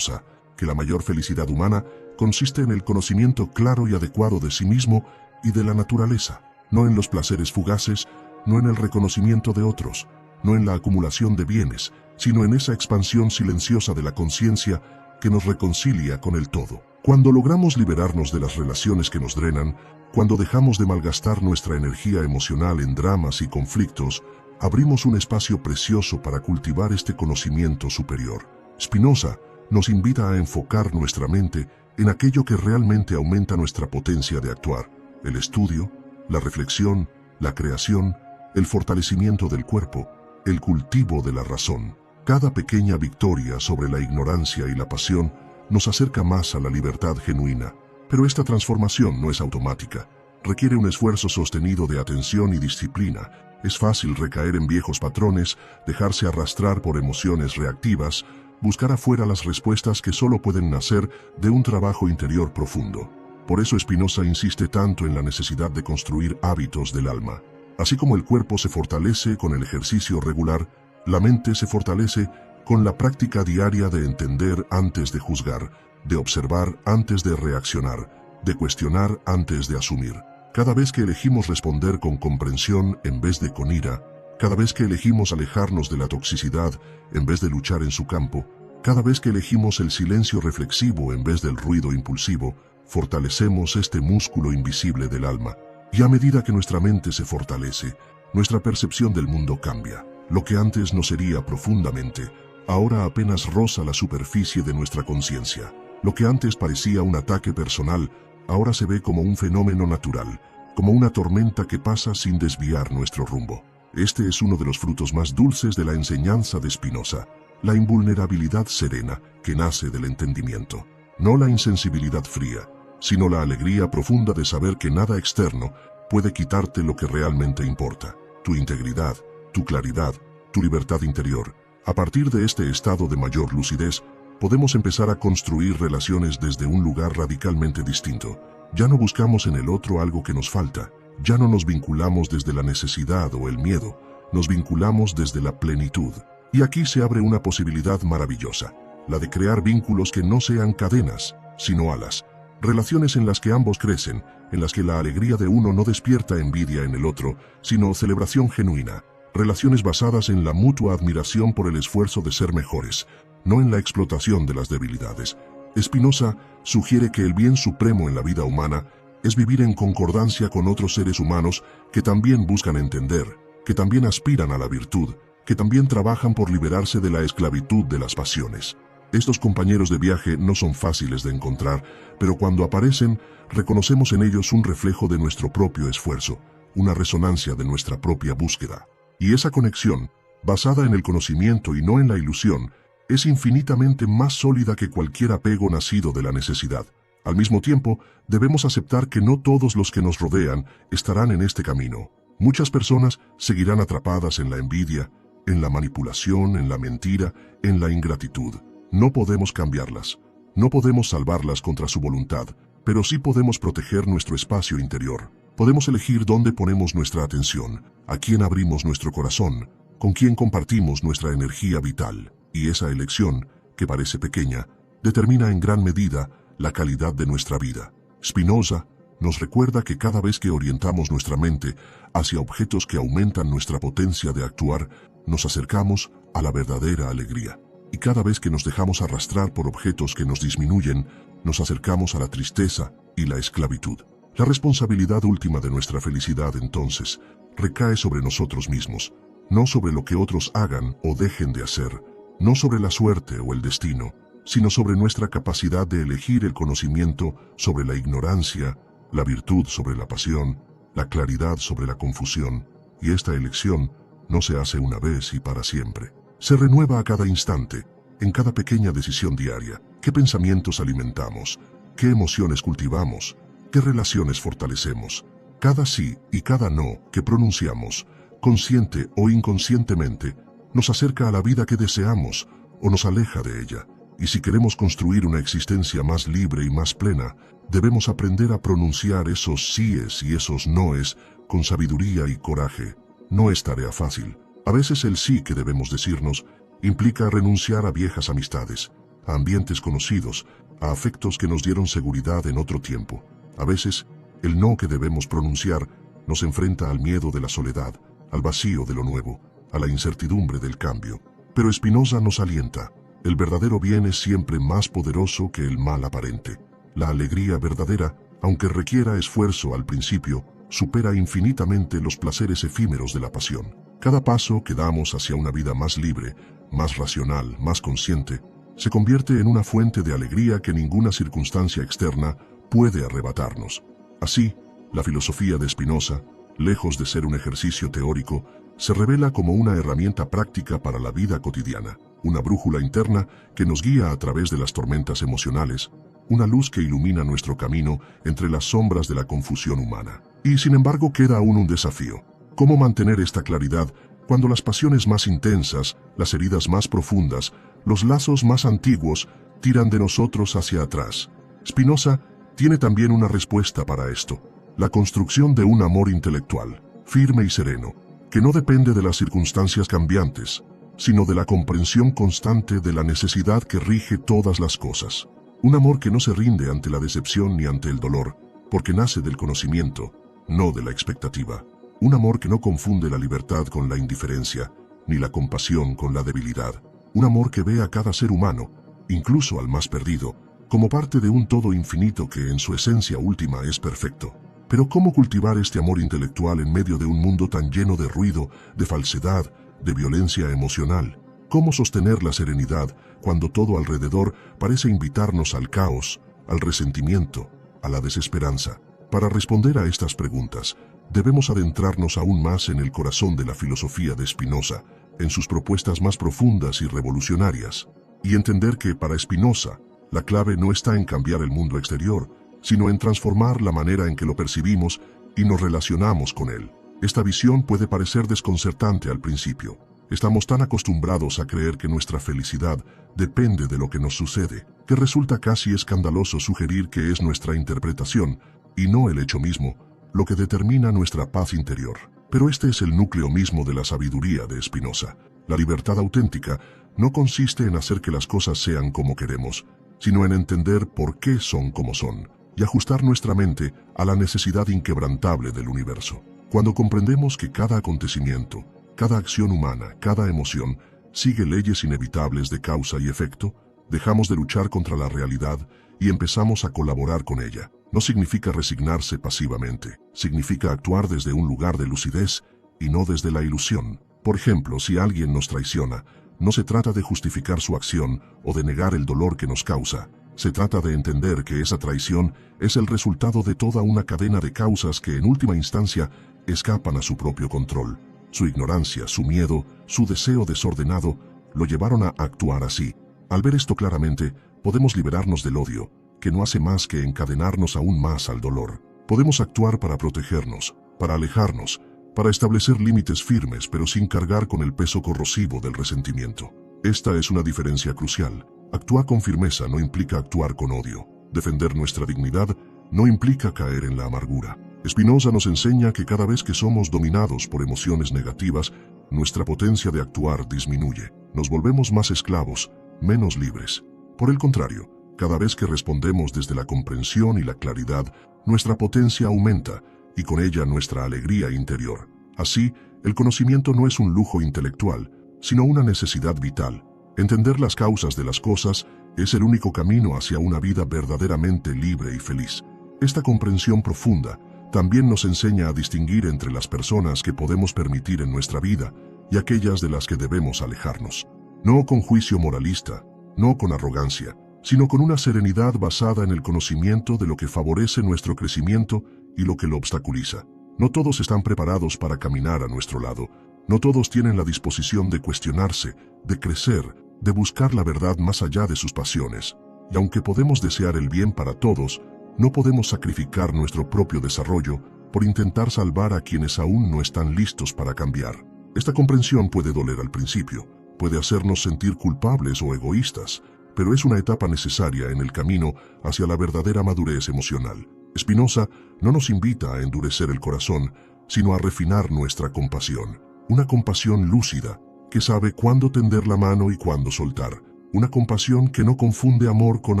que la mayor felicidad humana consiste en el conocimiento claro y adecuado de sí mismo y de la naturaleza, no en los placeres fugaces, no en el reconocimiento de otros, no en la acumulación de bienes, sino en esa expansión silenciosa de la conciencia que nos reconcilia con el todo. Cuando logramos liberarnos de las relaciones que nos drenan, cuando dejamos de malgastar nuestra energía emocional en dramas y conflictos, abrimos un espacio precioso para cultivar este conocimiento superior. Spinoza nos invita a enfocar nuestra mente en aquello que realmente aumenta nuestra potencia de actuar: el estudio, la reflexión, la creación, el fortalecimiento del cuerpo, el cultivo de la razón. Cada pequeña victoria sobre la ignorancia y la pasión nos acerca más a la libertad genuina. Pero esta transformación no es automática. Requiere un esfuerzo sostenido de atención y disciplina. Es fácil recaer en viejos patrones, dejarse arrastrar por emociones reactivas, buscar afuera las respuestas que solo pueden nacer de un trabajo interior profundo. Por eso Spinoza insiste tanto en la necesidad de construir hábitos del alma. Así como el cuerpo se fortalece con el ejercicio regular, la mente se fortalece con la práctica diaria de entender antes de juzgar, de observar antes de reaccionar, de cuestionar antes de asumir. Cada vez que elegimos responder con comprensión en vez de con ira, cada vez que elegimos alejarnos de la toxicidad en vez de luchar en su campo, cada vez que elegimos el silencio reflexivo en vez del ruido impulsivo, fortalecemos este músculo invisible del alma. Y a medida que nuestra mente se fortalece, nuestra percepción del mundo cambia. Lo que antes nos hería profundamente, ahora apenas roza la superficie de nuestra conciencia. Lo que antes parecía un ataque personal, ahora se ve como un fenómeno natural, como una tormenta que pasa sin desviar nuestro rumbo. Este es uno de los frutos más dulces de la enseñanza de Spinoza, la invulnerabilidad serena que nace del entendimiento. No la insensibilidad fría, sino la alegría profunda de saber que nada externo puede quitarte lo que realmente importa: tu integridad, tu claridad, tu libertad interior. A partir de este estado de mayor lucidez, podemos empezar a construir relaciones desde un lugar radicalmente distinto. Ya no buscamos en el otro algo que nos falta, ya no nos vinculamos desde la necesidad o el miedo, nos vinculamos desde la plenitud. Y aquí se abre una posibilidad maravillosa, la de crear vínculos que no sean cadenas, sino alas. Relaciones en las que ambos crecen, en las que la alegría de uno no despierta envidia en el otro, sino celebración genuina. Relaciones basadas en la mutua admiración por el esfuerzo de ser mejores, no en la explotación de las debilidades. Spinoza sugiere que el bien supremo en la vida humana es vivir en concordancia con otros seres humanos que también buscan entender, que también aspiran a la virtud, que también trabajan por liberarse de la esclavitud de las pasiones. Estos compañeros de viaje no son fáciles de encontrar, pero cuando aparecen, reconocemos en ellos un reflejo de nuestro propio esfuerzo, una resonancia de nuestra propia búsqueda. Y esa conexión, basada en el conocimiento y no en la ilusión, es infinitamente más sólida que cualquier apego nacido de la necesidad. Al mismo tiempo, debemos aceptar que no todos los que nos rodean estarán en este camino. Muchas personas seguirán atrapadas en la envidia, en la manipulación, en la mentira, en la ingratitud. No podemos cambiarlas, no podemos salvarlas contra su voluntad, pero sí podemos proteger nuestro espacio interior. Podemos elegir dónde ponemos nuestra atención, a quién abrimos nuestro corazón, con quién compartimos nuestra energía vital. Y esa elección, que parece pequeña, determina en gran medida la calidad de nuestra vida. Spinoza nos recuerda que cada vez que orientamos nuestra mente hacia objetos que aumentan nuestra potencia de actuar, nos acercamos a la verdadera alegría. Y cada vez que nos dejamos arrastrar por objetos que nos disminuyen, nos acercamos a la tristeza y la esclavitud. La responsabilidad última de nuestra felicidad, entonces, recae sobre nosotros mismos, no sobre lo que otros hagan o dejen de hacer, no sobre la suerte o el destino, sino sobre nuestra capacidad de elegir el conocimiento sobre la ignorancia, la virtud sobre la pasión, la claridad sobre la confusión, y esta elección no se hace una vez y para siempre. Se renueva a cada instante, en cada pequeña decisión diaria. ¿Qué pensamientos alimentamos? ¿Qué emociones cultivamos? ¿Qué relaciones fortalecemos? Cada sí y cada no que pronunciamos, consciente o inconscientemente, nos acerca a la vida que deseamos o nos aleja de ella. Y si queremos construir una existencia más libre y más plena, debemos aprender a pronunciar esos síes y esos noes con sabiduría y coraje. No es tarea fácil. A veces el sí que debemos decirnos implica renunciar a viejas amistades, a ambientes conocidos, a afectos que nos dieron seguridad en otro tiempo. A veces, el no que debemos pronunciar nos enfrenta al miedo de la soledad, al vacío de lo nuevo, a la incertidumbre del cambio. Pero Spinoza nos alienta. El verdadero bien es siempre más poderoso que el mal aparente. La alegría verdadera, aunque requiera esfuerzo al principio, supera infinitamente los placeres efímeros de la pasión. Cada paso que damos hacia una vida más libre, más racional, más consciente, se convierte en una fuente de alegría que ninguna circunstancia externa puede arrebatarnos. Así, la filosofía de Spinoza, lejos de ser un ejercicio teórico, se revela como una herramienta práctica para la vida cotidiana, una brújula interna que nos guía a través de las tormentas emocionales, una luz que ilumina nuestro camino entre las sombras de la confusión humana. Y sin embargo queda aún un desafío. ¿Cómo mantener esta claridad cuando las pasiones más intensas, las heridas más profundas, los lazos más antiguos tiran de nosotros hacia atrás? Spinoza tiene también una respuesta para esto: la construcción de un amor intelectual, firme y sereno, que no depende de las circunstancias cambiantes, sino de la comprensión constante de la necesidad que rige todas las cosas. Un amor que no se rinde ante la decepción ni ante el dolor, porque nace del conocimiento, no de la expectativa. Un amor que no confunde la libertad con la indiferencia, ni la compasión con la debilidad. Un amor que ve a cada ser humano, incluso al más perdido, como parte de un todo infinito que en su esencia última es perfecto. Pero ¿cómo cultivar este amor intelectual en medio de un mundo tan lleno de ruido, de falsedad, de violencia emocional? ¿Cómo sostener la serenidad cuando todo alrededor parece invitarnos al caos, al resentimiento, a la desesperanza? Para responder a estas preguntas, debemos adentrarnos aún más en el corazón de la filosofía de Spinoza, en sus propuestas más profundas y revolucionarias, y entender que para Spinoza, la clave no está en cambiar el mundo exterior, sino en transformar la manera en que lo percibimos y nos relacionamos con él. Esta visión puede parecer desconcertante al principio. Estamos tan acostumbrados a creer que nuestra felicidad depende de lo que nos sucede, que resulta casi escandaloso sugerir que es nuestra interpretación, y no el hecho mismo, lo que determina nuestra paz interior. Pero este es el núcleo mismo de la sabiduría de Spinoza. La libertad auténtica no consiste en hacer que las cosas sean como queremos, sino en entender por qué son como son, y ajustar nuestra mente a la necesidad inquebrantable del universo. Cuando comprendemos que cada acontecimiento, cada acción humana, cada emoción, sigue leyes inevitables de causa y efecto, dejamos de luchar contra la realidad y empezamos a colaborar con ella. No significa resignarse pasivamente, significa actuar desde un lugar de lucidez y no desde la ilusión. Por ejemplo, si alguien nos traiciona, no se trata de justificar su acción o de negar el dolor que nos causa. Se trata de entender que esa traición es el resultado de toda una cadena de causas que en última instancia escapan a su propio control. Su ignorancia, su miedo, su deseo desordenado lo llevaron a actuar así. Al ver esto claramente, podemos liberarnos del odio, que no hace más que encadenarnos aún más al dolor. Podemos actuar para protegernos, para alejarnos, para establecer límites firmes pero sin cargar con el peso corrosivo del resentimiento. Esta es una diferencia crucial. Actuar con firmeza no implica actuar con odio. Defender nuestra dignidad no implica caer en la amargura. Spinoza nos enseña que cada vez que somos dominados por emociones negativas, nuestra potencia de actuar disminuye. Nos volvemos más esclavos, menos libres. Por el contrario, cada vez que respondemos desde la comprensión y la claridad, nuestra potencia aumenta y con ella nuestra alegría interior. Así, el conocimiento no es un lujo intelectual, sino una necesidad vital. Entender las causas de las cosas es el único camino hacia una vida verdaderamente libre y feliz. Esta comprensión profunda también nos enseña a distinguir entre las personas que podemos permitir en nuestra vida y aquellas de las que debemos alejarnos. No con juicio moralista, no con arrogancia, sino con una serenidad basada en el conocimiento de lo que favorece nuestro crecimiento y lo que lo obstaculiza. No todos están preparados para caminar a nuestro lado. No todos tienen la disposición de cuestionarse, de crecer, de buscar la verdad más allá de sus pasiones. Y aunque podemos desear el bien para todos, no podemos sacrificar nuestro propio desarrollo por intentar salvar a quienes aún no están listos para cambiar. Esta comprensión puede doler al principio, puede hacernos sentir culpables o egoístas, pero es una etapa necesaria en el camino hacia la verdadera madurez emocional. Spinoza no nos invita a endurecer el corazón, sino a refinar nuestra compasión. Una compasión lúcida, que sabe cuándo tender la mano y cuándo soltar. Una compasión que no confunde amor con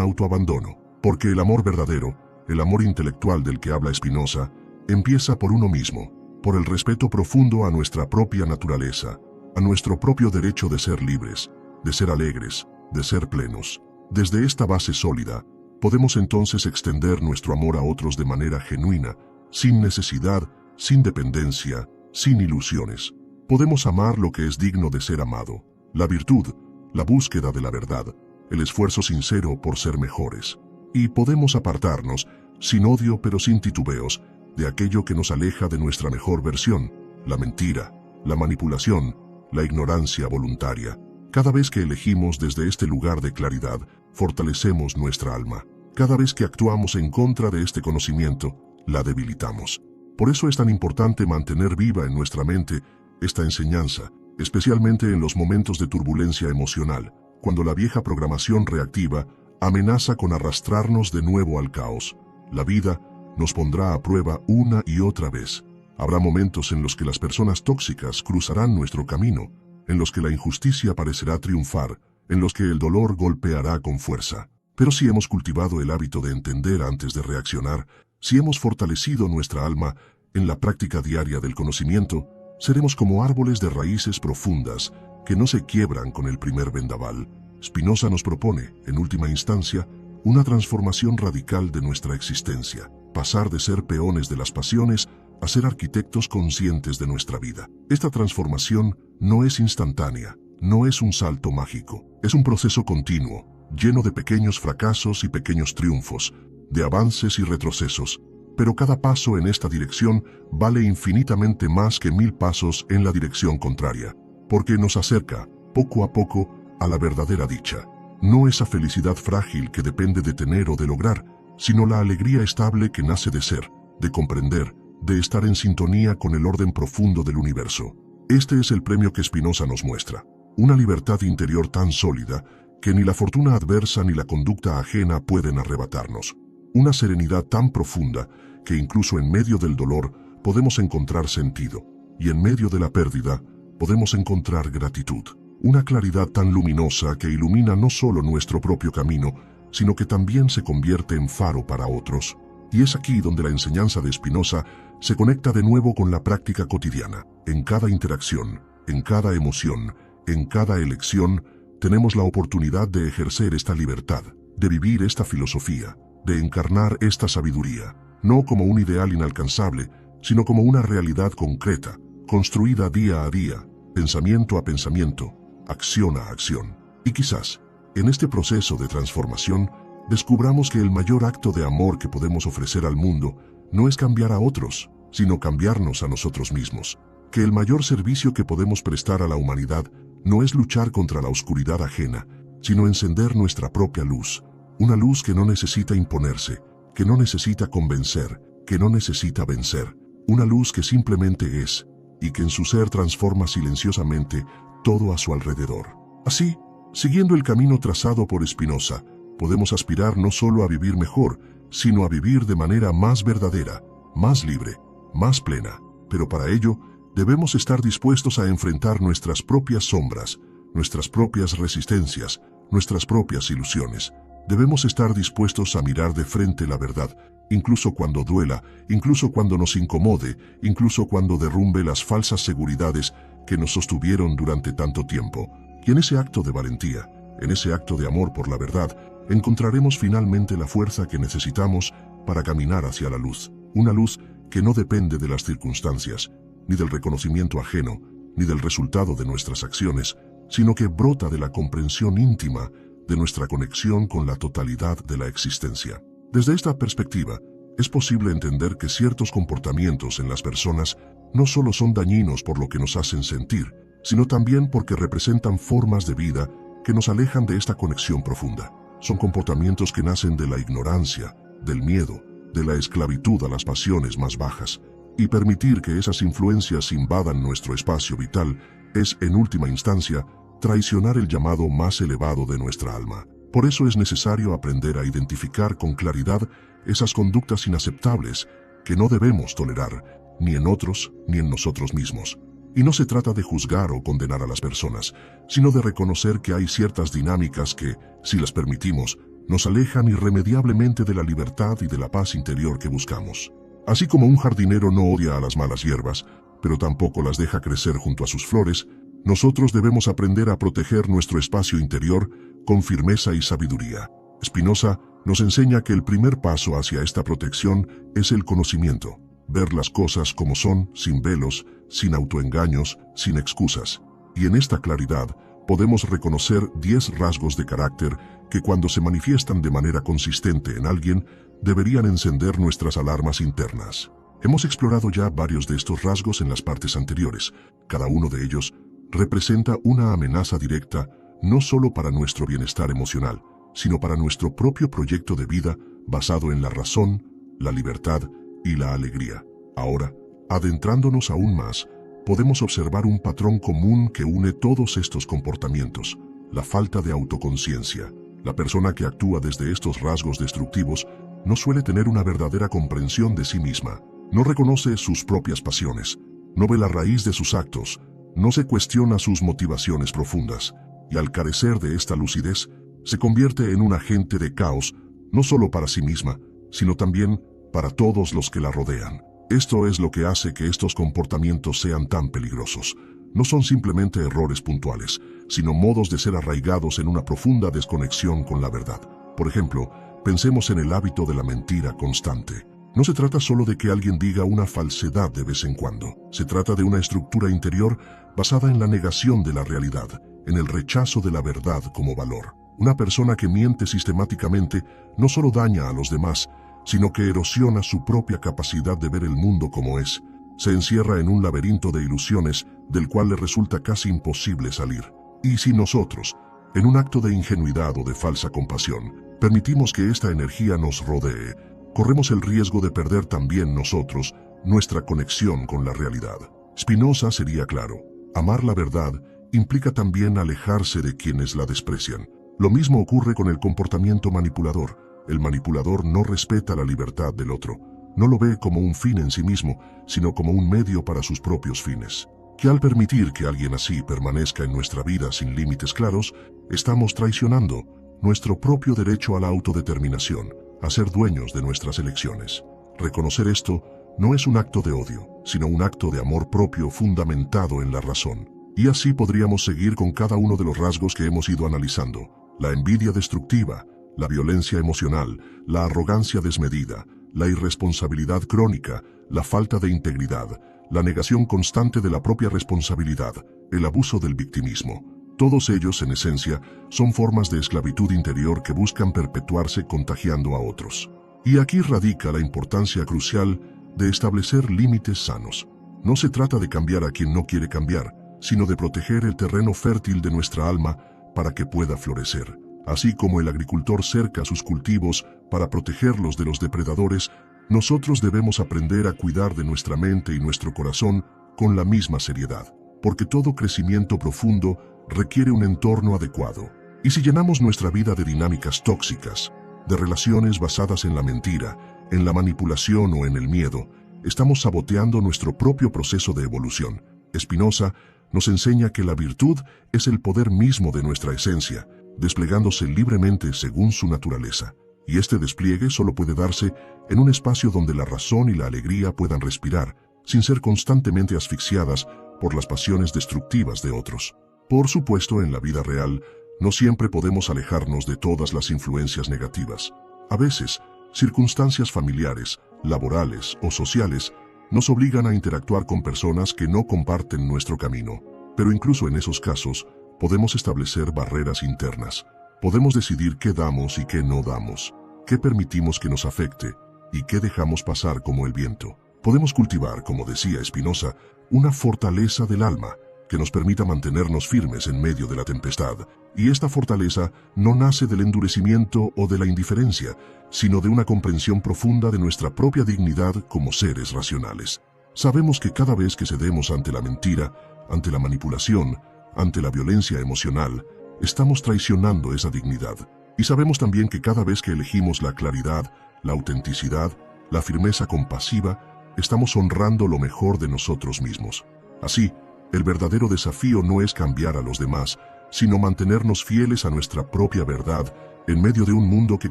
autoabandono. Porque el amor verdadero, el amor intelectual del que habla Spinoza, empieza por uno mismo, por el respeto profundo a nuestra propia naturaleza, a nuestro propio derecho de ser libres, de ser alegres, de ser plenos. Desde esta base sólida, podemos entonces extender nuestro amor a otros de manera genuina, sin necesidad, sin dependencia, sin ilusiones. Podemos amar lo que es digno de ser amado, la virtud, la búsqueda de la verdad, el esfuerzo sincero por ser mejores. Y podemos apartarnos, sin odio pero sin titubeos, de aquello que nos aleja de nuestra mejor versión, la mentira, la manipulación, la ignorancia voluntaria. Cada vez que elegimos desde este lugar de claridad, fortalecemos nuestra alma. Cada vez que actuamos en contra de este conocimiento, la debilitamos. Por eso es tan importante mantener viva en nuestra mente esta enseñanza, especialmente en los momentos de turbulencia emocional, cuando la vieja programación reactiva amenaza con arrastrarnos de nuevo al caos. La vida nos pondrá a prueba una y otra vez. Habrá momentos en los que las personas tóxicas cruzarán nuestro camino, en los que la injusticia parecerá triunfar, en los que el dolor golpeará con fuerza. Pero si hemos cultivado el hábito de entender antes de reaccionar, si hemos fortalecido nuestra alma en la práctica diaria del conocimiento, seremos como árboles de raíces profundas que no se quiebran con el primer vendaval. Spinoza nos propone, en última instancia, una transformación radical de nuestra existencia, pasar de ser peones de las pasiones a ser arquitectos conscientes de nuestra vida. Esta transformación no es instantánea, no es un salto mágico, es un proceso continuo, lleno de pequeños fracasos y pequeños triunfos, de avances y retrocesos, pero cada paso en esta dirección vale infinitamente más que 1000 pasos en la dirección contraria, porque nos acerca, poco a poco, a la verdadera dicha. No esa felicidad frágil que depende de tener o de lograr, sino la alegría estable que nace de ser, de comprender, de estar en sintonía con el orden profundo del universo. Este es el premio que Spinoza nos muestra. Una libertad interior tan sólida que ni la fortuna adversa ni la conducta ajena pueden arrebatarnos. Una serenidad tan profunda que incluso en medio del dolor podemos encontrar sentido, y en medio de la pérdida podemos encontrar gratitud. Una claridad tan luminosa que ilumina no solo nuestro propio camino, sino que también se convierte en faro para otros. Y es aquí donde la enseñanza de Spinoza se conecta de nuevo con la práctica cotidiana. En cada interacción, en cada emoción, en cada elección, tenemos la oportunidad de ejercer esta libertad, de vivir esta filosofía, de encarnar esta sabiduría, no como un ideal inalcanzable, sino como una realidad concreta, construida día a día, pensamiento a pensamiento, acción a acción. Y quizás, en este proceso de transformación, descubramos que el mayor acto de amor que podemos ofrecer al mundo no es cambiar a otros, sino cambiarnos a nosotros mismos. Que el mayor servicio que podemos prestar a la humanidad no es luchar contra la oscuridad ajena, sino encender nuestra propia luz, una luz que no necesita imponerse, que no necesita convencer, que no necesita vencer, una luz que simplemente es, y que en su ser transforma silenciosamente todo a su alrededor. Así, siguiendo el camino trazado por Spinoza, podemos aspirar no solo a vivir mejor, sino a vivir de manera más verdadera, más libre, más plena. Pero para ello, debemos estar dispuestos a enfrentar nuestras propias sombras, nuestras propias resistencias, nuestras propias ilusiones. Debemos estar dispuestos a mirar de frente la verdad, incluso cuando duela, incluso cuando nos incomode, incluso cuando derrumbe las falsas seguridades que nos sostuvieron durante tanto tiempo. Y en ese acto de valentía, en ese acto de amor por la verdad, encontraremos finalmente la fuerza que necesitamos para caminar hacia la luz. Una luz que no depende de las circunstancias, ni del reconocimiento ajeno, ni del resultado de nuestras acciones, sino que brota de la comprensión íntima de nuestra conexión con la totalidad de la existencia. Desde esta perspectiva, es posible entender que ciertos comportamientos en las personas no solo son dañinos por lo que nos hacen sentir, sino también porque representan formas de vida que nos alejan de esta conexión profunda. Son comportamientos que nacen de la ignorancia, del miedo, de la esclavitud a las pasiones más bajas, y permitir que esas influencias invadan nuestro espacio vital es, en última instancia, traicionar el llamado más elevado de nuestra alma. Por eso es necesario aprender a identificar con claridad esas conductas inaceptables que no debemos tolerar, ni en otros ni en nosotros mismos. Y no se trata de juzgar o condenar a las personas, sino de reconocer que hay ciertas dinámicas que, si las permitimos, nos alejan irremediablemente de la libertad y de la paz interior que buscamos. Así como un jardinero no odia a las malas hierbas, pero tampoco las deja crecer junto a sus flores, nosotros debemos aprender a proteger nuestro espacio interior con firmeza y sabiduría. Spinoza nos enseña que el primer paso hacia esta protección es el conocimiento, ver las cosas como son, sin velos, sin autoengaños, sin excusas. Y en esta claridad podemos reconocer 10 rasgos de carácter que cuando se manifiestan de manera consistente en alguien, deberían encender nuestras alarmas internas. Hemos explorado ya varios de estos rasgos en las partes anteriores. Cada uno de ellos representa una amenaza directa no solo para nuestro bienestar emocional, sino para nuestro propio proyecto de vida basado en la razón, la libertad y la alegría. Ahora, adentrándonos aún más, podemos observar un patrón común que une todos estos comportamientos: la falta de autoconciencia. La persona que actúa desde estos rasgos destructivos no suele tener una verdadera comprensión de sí misma, no reconoce sus propias pasiones, no ve la raíz de sus actos, no se cuestiona sus motivaciones profundas, y al carecer de esta lucidez, se convierte en un agente de caos, no solo para sí misma, sino también para todos los que la rodean. Esto es lo que hace que estos comportamientos sean tan peligrosos. No son simplemente errores puntuales, sino modos de ser arraigados en una profunda desconexión con la verdad. Por ejemplo, pensemos en el hábito de la mentira constante. No se trata solo de que alguien diga una falsedad de vez en cuando. Se trata de una estructura interior basada en la negación de la realidad, en el rechazo de la verdad como valor. Una persona que miente sistemáticamente no solo daña a los demás, sino que erosiona su propia capacidad de ver el mundo como es. Se encierra en un laberinto de ilusiones del cual le resulta casi imposible salir. Y si nosotros, en un acto de ingenuidad o de falsa compasión, permitimos que esta energía nos rodee, corremos el riesgo de perder también nosotros nuestra conexión con la realidad. Spinoza sería claro: amar la verdad implica también alejarse de quienes la desprecian. Lo mismo ocurre con el comportamiento manipulador. El manipulador no respeta la libertad del otro, no lo ve como un fin en sí mismo, sino como un medio para sus propios fines. Que al permitir que alguien así permanezca en nuestra vida sin límites claros, estamos traicionando nuestro propio derecho a la autodeterminación, a ser dueños de nuestras elecciones. Reconocer esto no es un acto de odio, sino un acto de amor propio fundamentado en la razón. Y así podríamos seguir con cada uno de los rasgos que hemos ido analizando: la envidia destructiva, la violencia emocional, la arrogancia desmedida, la irresponsabilidad crónica, la falta de integridad, la negación constante de la propia responsabilidad, el abuso del victimismo. Todos ellos, en esencia, son formas de esclavitud interior que buscan perpetuarse contagiando a otros. Y aquí radica la importancia crucial de establecer límites sanos. No se trata de cambiar a quien no quiere cambiar, sino de proteger el terreno fértil de nuestra alma para que pueda florecer. Así como el agricultor cerca sus cultivos para protegerlos de los depredadores, nosotros debemos aprender a cuidar de nuestra mente y nuestro corazón con la misma seriedad, porque todo crecimiento profundo requiere un entorno adecuado. Y si llenamos nuestra vida de dinámicas tóxicas, de relaciones basadas en la mentira, en la manipulación o en el miedo, estamos saboteando nuestro propio proceso de evolución. Spinoza nos enseña que la virtud es el poder mismo de nuestra esencia, desplegándose libremente según su naturaleza. Y este despliegue solo puede darse en un espacio donde la razón y la alegría puedan respirar, sin ser constantemente asfixiadas por las pasiones destructivas de otros. Por supuesto, en la vida real, no siempre podemos alejarnos de todas las influencias negativas. A veces, circunstancias familiares, laborales o sociales nos obligan a interactuar con personas que no comparten nuestro camino. Pero incluso en esos casos, podemos establecer barreras internas. Podemos decidir qué damos y qué no damos, qué permitimos que nos afecte y qué dejamos pasar como el viento. Podemos cultivar, como decía Spinoza, una fortaleza del alma que nos permita mantenernos firmes en medio de la tempestad. Y esta fortaleza no nace del endurecimiento o de la indiferencia, sino de una comprensión profunda de nuestra propia dignidad como seres racionales. Sabemos que cada vez que cedemos ante la mentira, ante la manipulación, ante la violencia emocional, estamos traicionando esa dignidad. Y sabemos también que cada vez que elegimos la claridad, la autenticidad, la firmeza compasiva, estamos honrando lo mejor de nosotros mismos. Así, el verdadero desafío no es cambiar a los demás, sino mantenernos fieles a nuestra propia verdad en medio de un mundo que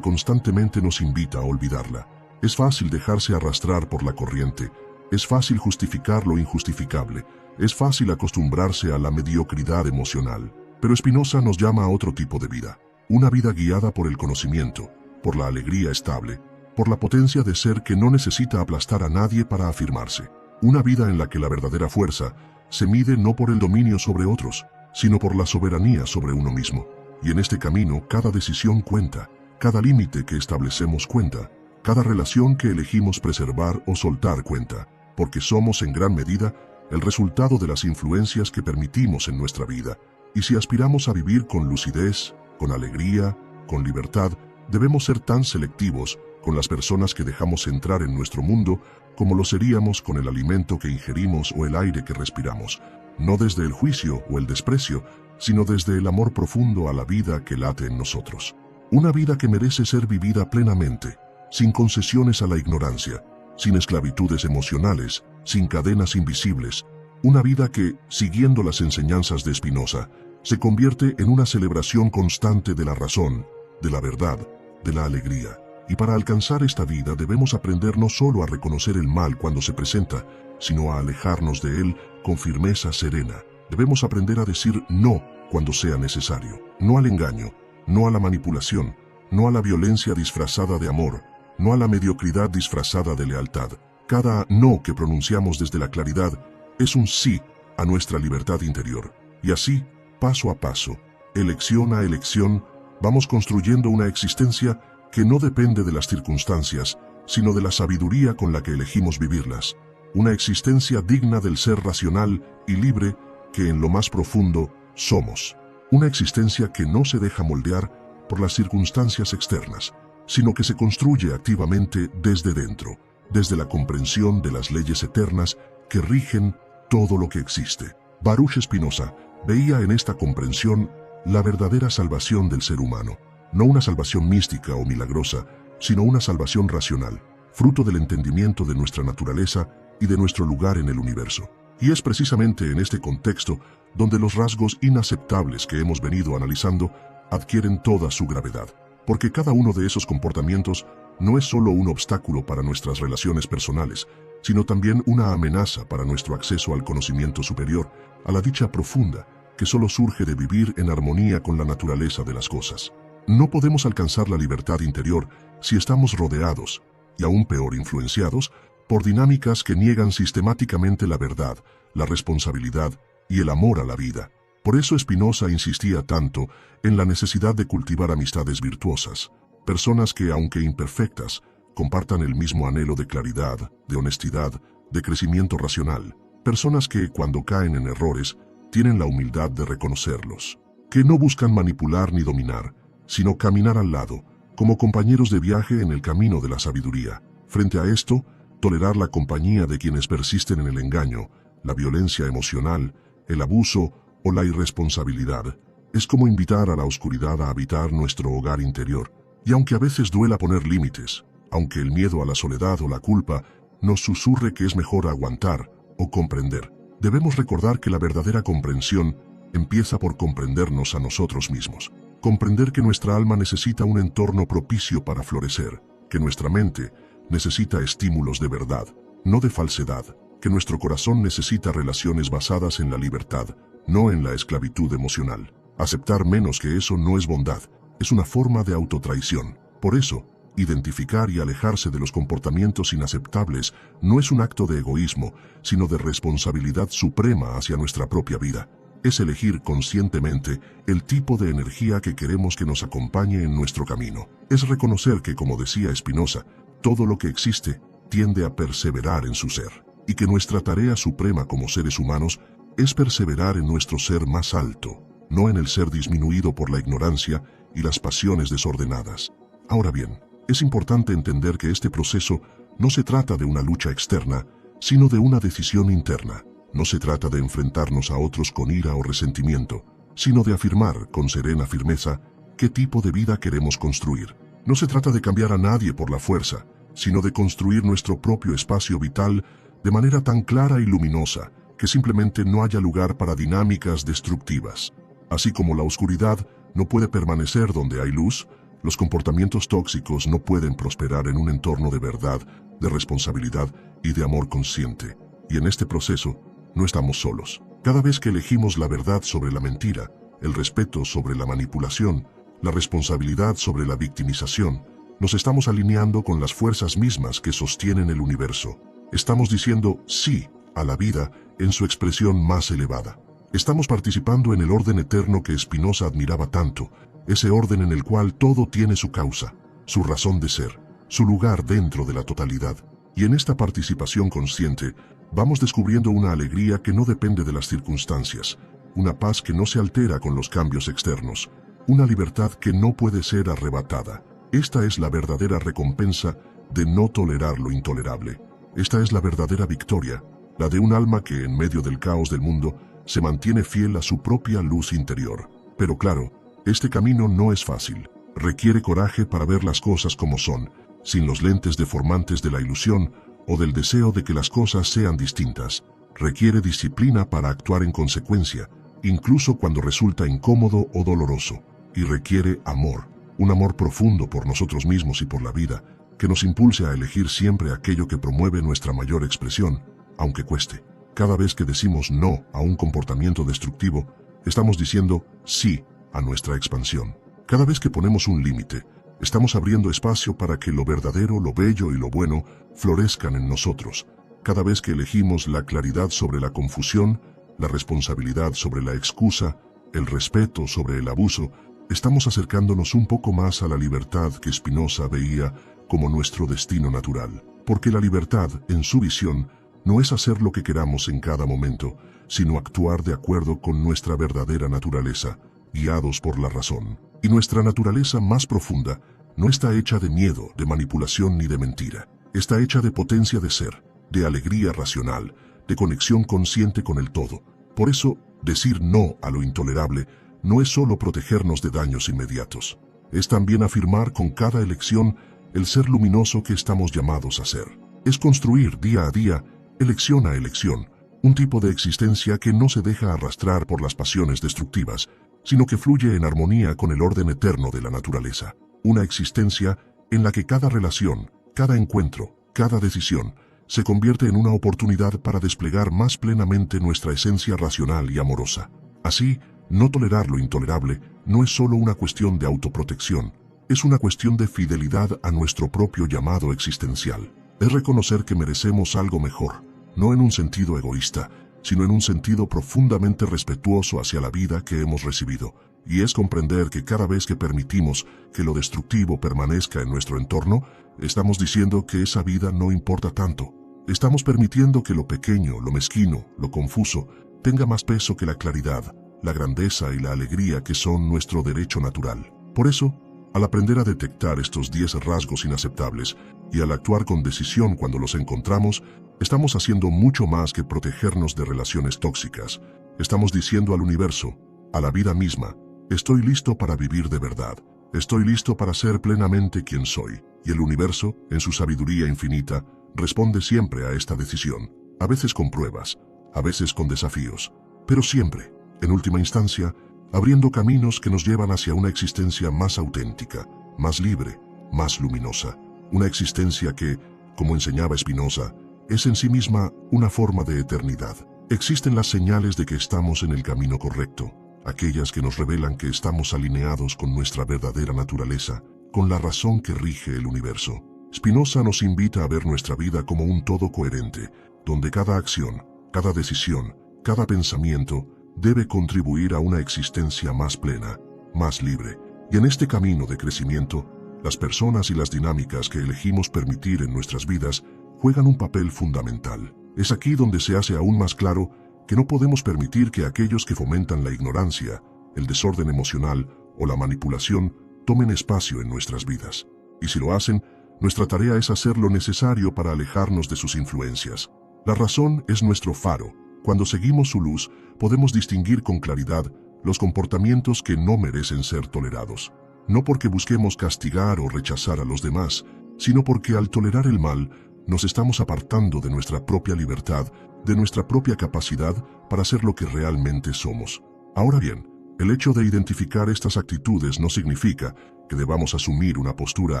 constantemente nos invita a olvidarla. Es fácil dejarse arrastrar por la corriente, es fácil justificar lo injustificable, es fácil acostumbrarse a la mediocridad emocional. Pero Spinoza nos llama a otro tipo de vida, una vida guiada por el conocimiento, por la alegría estable, por la potencia de ser que no necesita aplastar a nadie para afirmarse. Una vida en la que la verdadera fuerza se mide no por el dominio sobre otros, sino por la soberanía sobre uno mismo. Y en este camino cada decisión cuenta, cada límite que establecemos cuenta, cada relación que elegimos preservar o soltar cuenta, porque somos en gran medida el resultado de las influencias que permitimos en nuestra vida. Y si aspiramos a vivir con lucidez, con alegría, con libertad, debemos ser tan selectivos con las personas que dejamos entrar en nuestro mundo como lo seríamos con el alimento que ingerimos o el aire que respiramos, no desde el juicio o el desprecio, sino desde el amor profundo a la vida que late en nosotros. Una vida que merece ser vivida plenamente, sin concesiones a la ignorancia, sin esclavitudes emocionales, sin cadenas invisibles. Una vida que, siguiendo las enseñanzas de Spinoza, se convierte en una celebración constante de la razón, de la verdad, de la alegría. Y para alcanzar esta vida debemos aprender no solo a reconocer el mal cuando se presenta, sino a alejarnos de él con firmeza serena. Debemos aprender a decir no cuando sea necesario, no al engaño, no a la manipulación, no a la violencia disfrazada de amor, no a la mediocridad disfrazada de lealtad. Cada no que pronunciamos desde la claridad es un sí a nuestra libertad interior. Y así, paso a paso, elección a elección, vamos construyendo una existencia que no depende de las circunstancias, sino de la sabiduría con la que elegimos vivirlas. Una existencia digna del ser racional y libre que en lo más profundo somos. Una existencia que no se deja moldear por las circunstancias externas, sino que se construye activamente desde dentro, desde la comprensión de las leyes eternas que rigen todo lo que existe. Baruch Spinoza veía en esta comprensión la verdadera salvación del ser humano, no una salvación mística o milagrosa, sino una salvación racional, fruto del entendimiento de nuestra naturaleza y de nuestro lugar en el universo. Y es precisamente en este contexto donde los rasgos inaceptables que hemos venido analizando adquieren toda su gravedad, porque cada uno de esos comportamientos no es solo un obstáculo para nuestras relaciones personales, sino también una amenaza para nuestro acceso al conocimiento superior, a la dicha profunda, que solo surge de vivir en armonía con la naturaleza de las cosas. No podemos alcanzar la libertad interior si estamos rodeados, y aún peor influenciados, por dinámicas que niegan sistemáticamente la verdad, la responsabilidad y el amor a la vida. Por eso Spinoza insistía tanto en la necesidad de cultivar amistades virtuosas, personas que, aunque imperfectas, compartan el mismo anhelo de claridad, de honestidad, de crecimiento racional, personas que, cuando caen en errores, tienen la humildad de reconocerlos, que no buscan manipular ni dominar, sino caminar al lado, como compañeros de viaje en el camino de la sabiduría. Frente a esto, tolerar la compañía de quienes persisten en el engaño, la violencia emocional, el abuso o la irresponsabilidad, es como invitar a la oscuridad a habitar nuestro hogar interior. Y aunque a veces duela poner límites, aunque el miedo a la soledad o la culpa nos susurre que es mejor aguantar o comprender, debemos recordar que la verdadera comprensión empieza por comprendernos a nosotros mismos. Comprender que nuestra alma necesita un entorno propicio para florecer, que nuestra mente necesita estímulos de verdad, no de falsedad, que nuestro corazón necesita relaciones basadas en la libertad, no en la esclavitud emocional. Aceptar menos que eso no es bondad, es una forma de autotraición. Por eso, identificar y alejarse de los comportamientos inaceptables no es un acto de egoísmo, sino de responsabilidad suprema hacia nuestra propia vida. Es elegir conscientemente el tipo de energía que queremos que nos acompañe en nuestro camino. Es reconocer que, como decía Spinoza, todo lo que existe tiende a perseverar en su ser, y que nuestra tarea suprema como seres humanos es perseverar en nuestro ser más alto, no en el ser disminuido por la ignorancia y las pasiones desordenadas. Ahora bien, es importante entender que este proceso no se trata de una lucha externa, sino de una decisión interna. No se trata de enfrentarnos a otros con ira o resentimiento, sino de afirmar con serena firmeza qué tipo de vida queremos construir. No se trata de cambiar a nadie por la fuerza, sino de construir nuestro propio espacio vital de manera tan clara y luminosa que simplemente no haya lugar para dinámicas destructivas. Así como la oscuridad no puede permanecer donde hay luz, los comportamientos tóxicos no pueden prosperar en un entorno de verdad, de responsabilidad y de amor consciente. Y en este proceso, no estamos solos. Cada vez que elegimos la verdad sobre la mentira, el respeto sobre la manipulación, la responsabilidad sobre la victimización, nos estamos alineando con las fuerzas mismas que sostienen el universo. Estamos diciendo sí a la vida en su expresión más elevada. Estamos participando en el orden eterno que Spinoza admiraba tanto, ese orden en el cual todo tiene su causa, su razón de ser, su lugar dentro de la totalidad. Y en esta participación consciente, vamos descubriendo una alegría que no depende de las circunstancias, una paz que no se altera con los cambios externos, una libertad que no puede ser arrebatada. Esta es la verdadera recompensa de no tolerar lo intolerable. Esta es la verdadera victoria, la de un alma que en medio del caos del mundo se mantiene fiel a su propia luz interior. Pero claro, este camino no es fácil. Requiere coraje para ver las cosas como son, sin los lentes deformantes de la ilusión o del deseo de que las cosas sean distintas. Requiere disciplina para actuar en consecuencia, incluso cuando resulta incómodo o doloroso. Y requiere amor, un amor profundo por nosotros mismos y por la vida, que nos impulse a elegir siempre aquello que promueve nuestra mayor expresión, aunque cueste. Cada vez que decimos no a un comportamiento destructivo, estamos diciendo sí a nuestra expansión. Cada vez que ponemos un límite, estamos abriendo espacio para que lo verdadero, lo bello y lo bueno florezcan en nosotros. Cada vez que elegimos la claridad sobre la confusión, la responsabilidad sobre la excusa, el respeto sobre el abuso, estamos acercándonos un poco más a la libertad que Spinoza veía como nuestro destino natural, porque la libertad, en su visión, no es hacer lo que queramos en cada momento, sino actuar de acuerdo con nuestra verdadera naturaleza, guiados por la razón. Y nuestra naturaleza más profunda no está hecha de miedo, de manipulación ni de mentira. Está hecha de potencia de ser, de alegría racional, de conexión consciente con el todo. Por eso, decir no a lo intolerable no es solo protegernos de daños inmediatos. Es también afirmar con cada elección el ser luminoso que estamos llamados a ser. Es construir día a día, elección a elección, un tipo de existencia que no se deja arrastrar por las pasiones destructivas, sino que fluye en armonía con el orden eterno de la naturaleza. Una existencia en la que cada relación, cada encuentro, cada decisión, se convierte en una oportunidad para desplegar más plenamente nuestra esencia racional y amorosa. Así, no tolerar lo intolerable no es solo una cuestión de autoprotección, es una cuestión de fidelidad a nuestro propio llamado existencial. Es reconocer que merecemos algo mejor, no en un sentido egoísta, sino en un sentido profundamente respetuoso hacia la vida que hemos recibido. Y es comprender que cada vez que permitimos que lo destructivo permanezca en nuestro entorno, estamos diciendo que esa vida no importa tanto. Estamos permitiendo que lo pequeño, lo mezquino, lo confuso, tenga más peso que la claridad, la grandeza y la alegría que son nuestro derecho natural. Por eso, al aprender a detectar estos 10 rasgos inaceptables y al actuar con decisión cuando los encontramos, estamos haciendo mucho más que protegernos de relaciones tóxicas. Estamos diciendo al universo, a la vida misma, estoy listo para vivir de verdad. Estoy listo para ser plenamente quien soy. Y el universo, en su sabiduría infinita, responde siempre a esta decisión. A veces con pruebas, a veces con desafíos, pero siempre, en última instancia, abriendo caminos que nos llevan hacia una existencia más auténtica, más libre, más luminosa. Una existencia que, como enseñaba Spinoza, es en sí misma una forma de eternidad. Existen las señales de que estamos en el camino correcto, aquellas que nos revelan que estamos alineados con nuestra verdadera naturaleza, con la razón que rige el universo. Spinoza nos invita a ver nuestra vida como un todo coherente, donde cada acción, cada decisión, cada pensamiento debe contribuir a una existencia más plena, más libre. Y en este camino de crecimiento, las personas y las dinámicas que elegimos permitir en nuestras vidas juegan un papel fundamental. Es aquí donde se hace aún más claro que no podemos permitir que aquellos que fomentan la ignorancia, el desorden emocional o la manipulación tomen espacio en nuestras vidas. Y si lo hacen, nuestra tarea es hacer lo necesario para alejarnos de sus influencias. La razón es nuestro faro. Cuando seguimos su luz, podemos distinguir con claridad los comportamientos que no merecen ser tolerados. No porque busquemos castigar o rechazar a los demás, sino porque al tolerar el mal, nos estamos apartando de nuestra propia libertad, de nuestra propia capacidad para ser lo que realmente somos. Ahora bien, el hecho de identificar estas actitudes no significa que debamos asumir una postura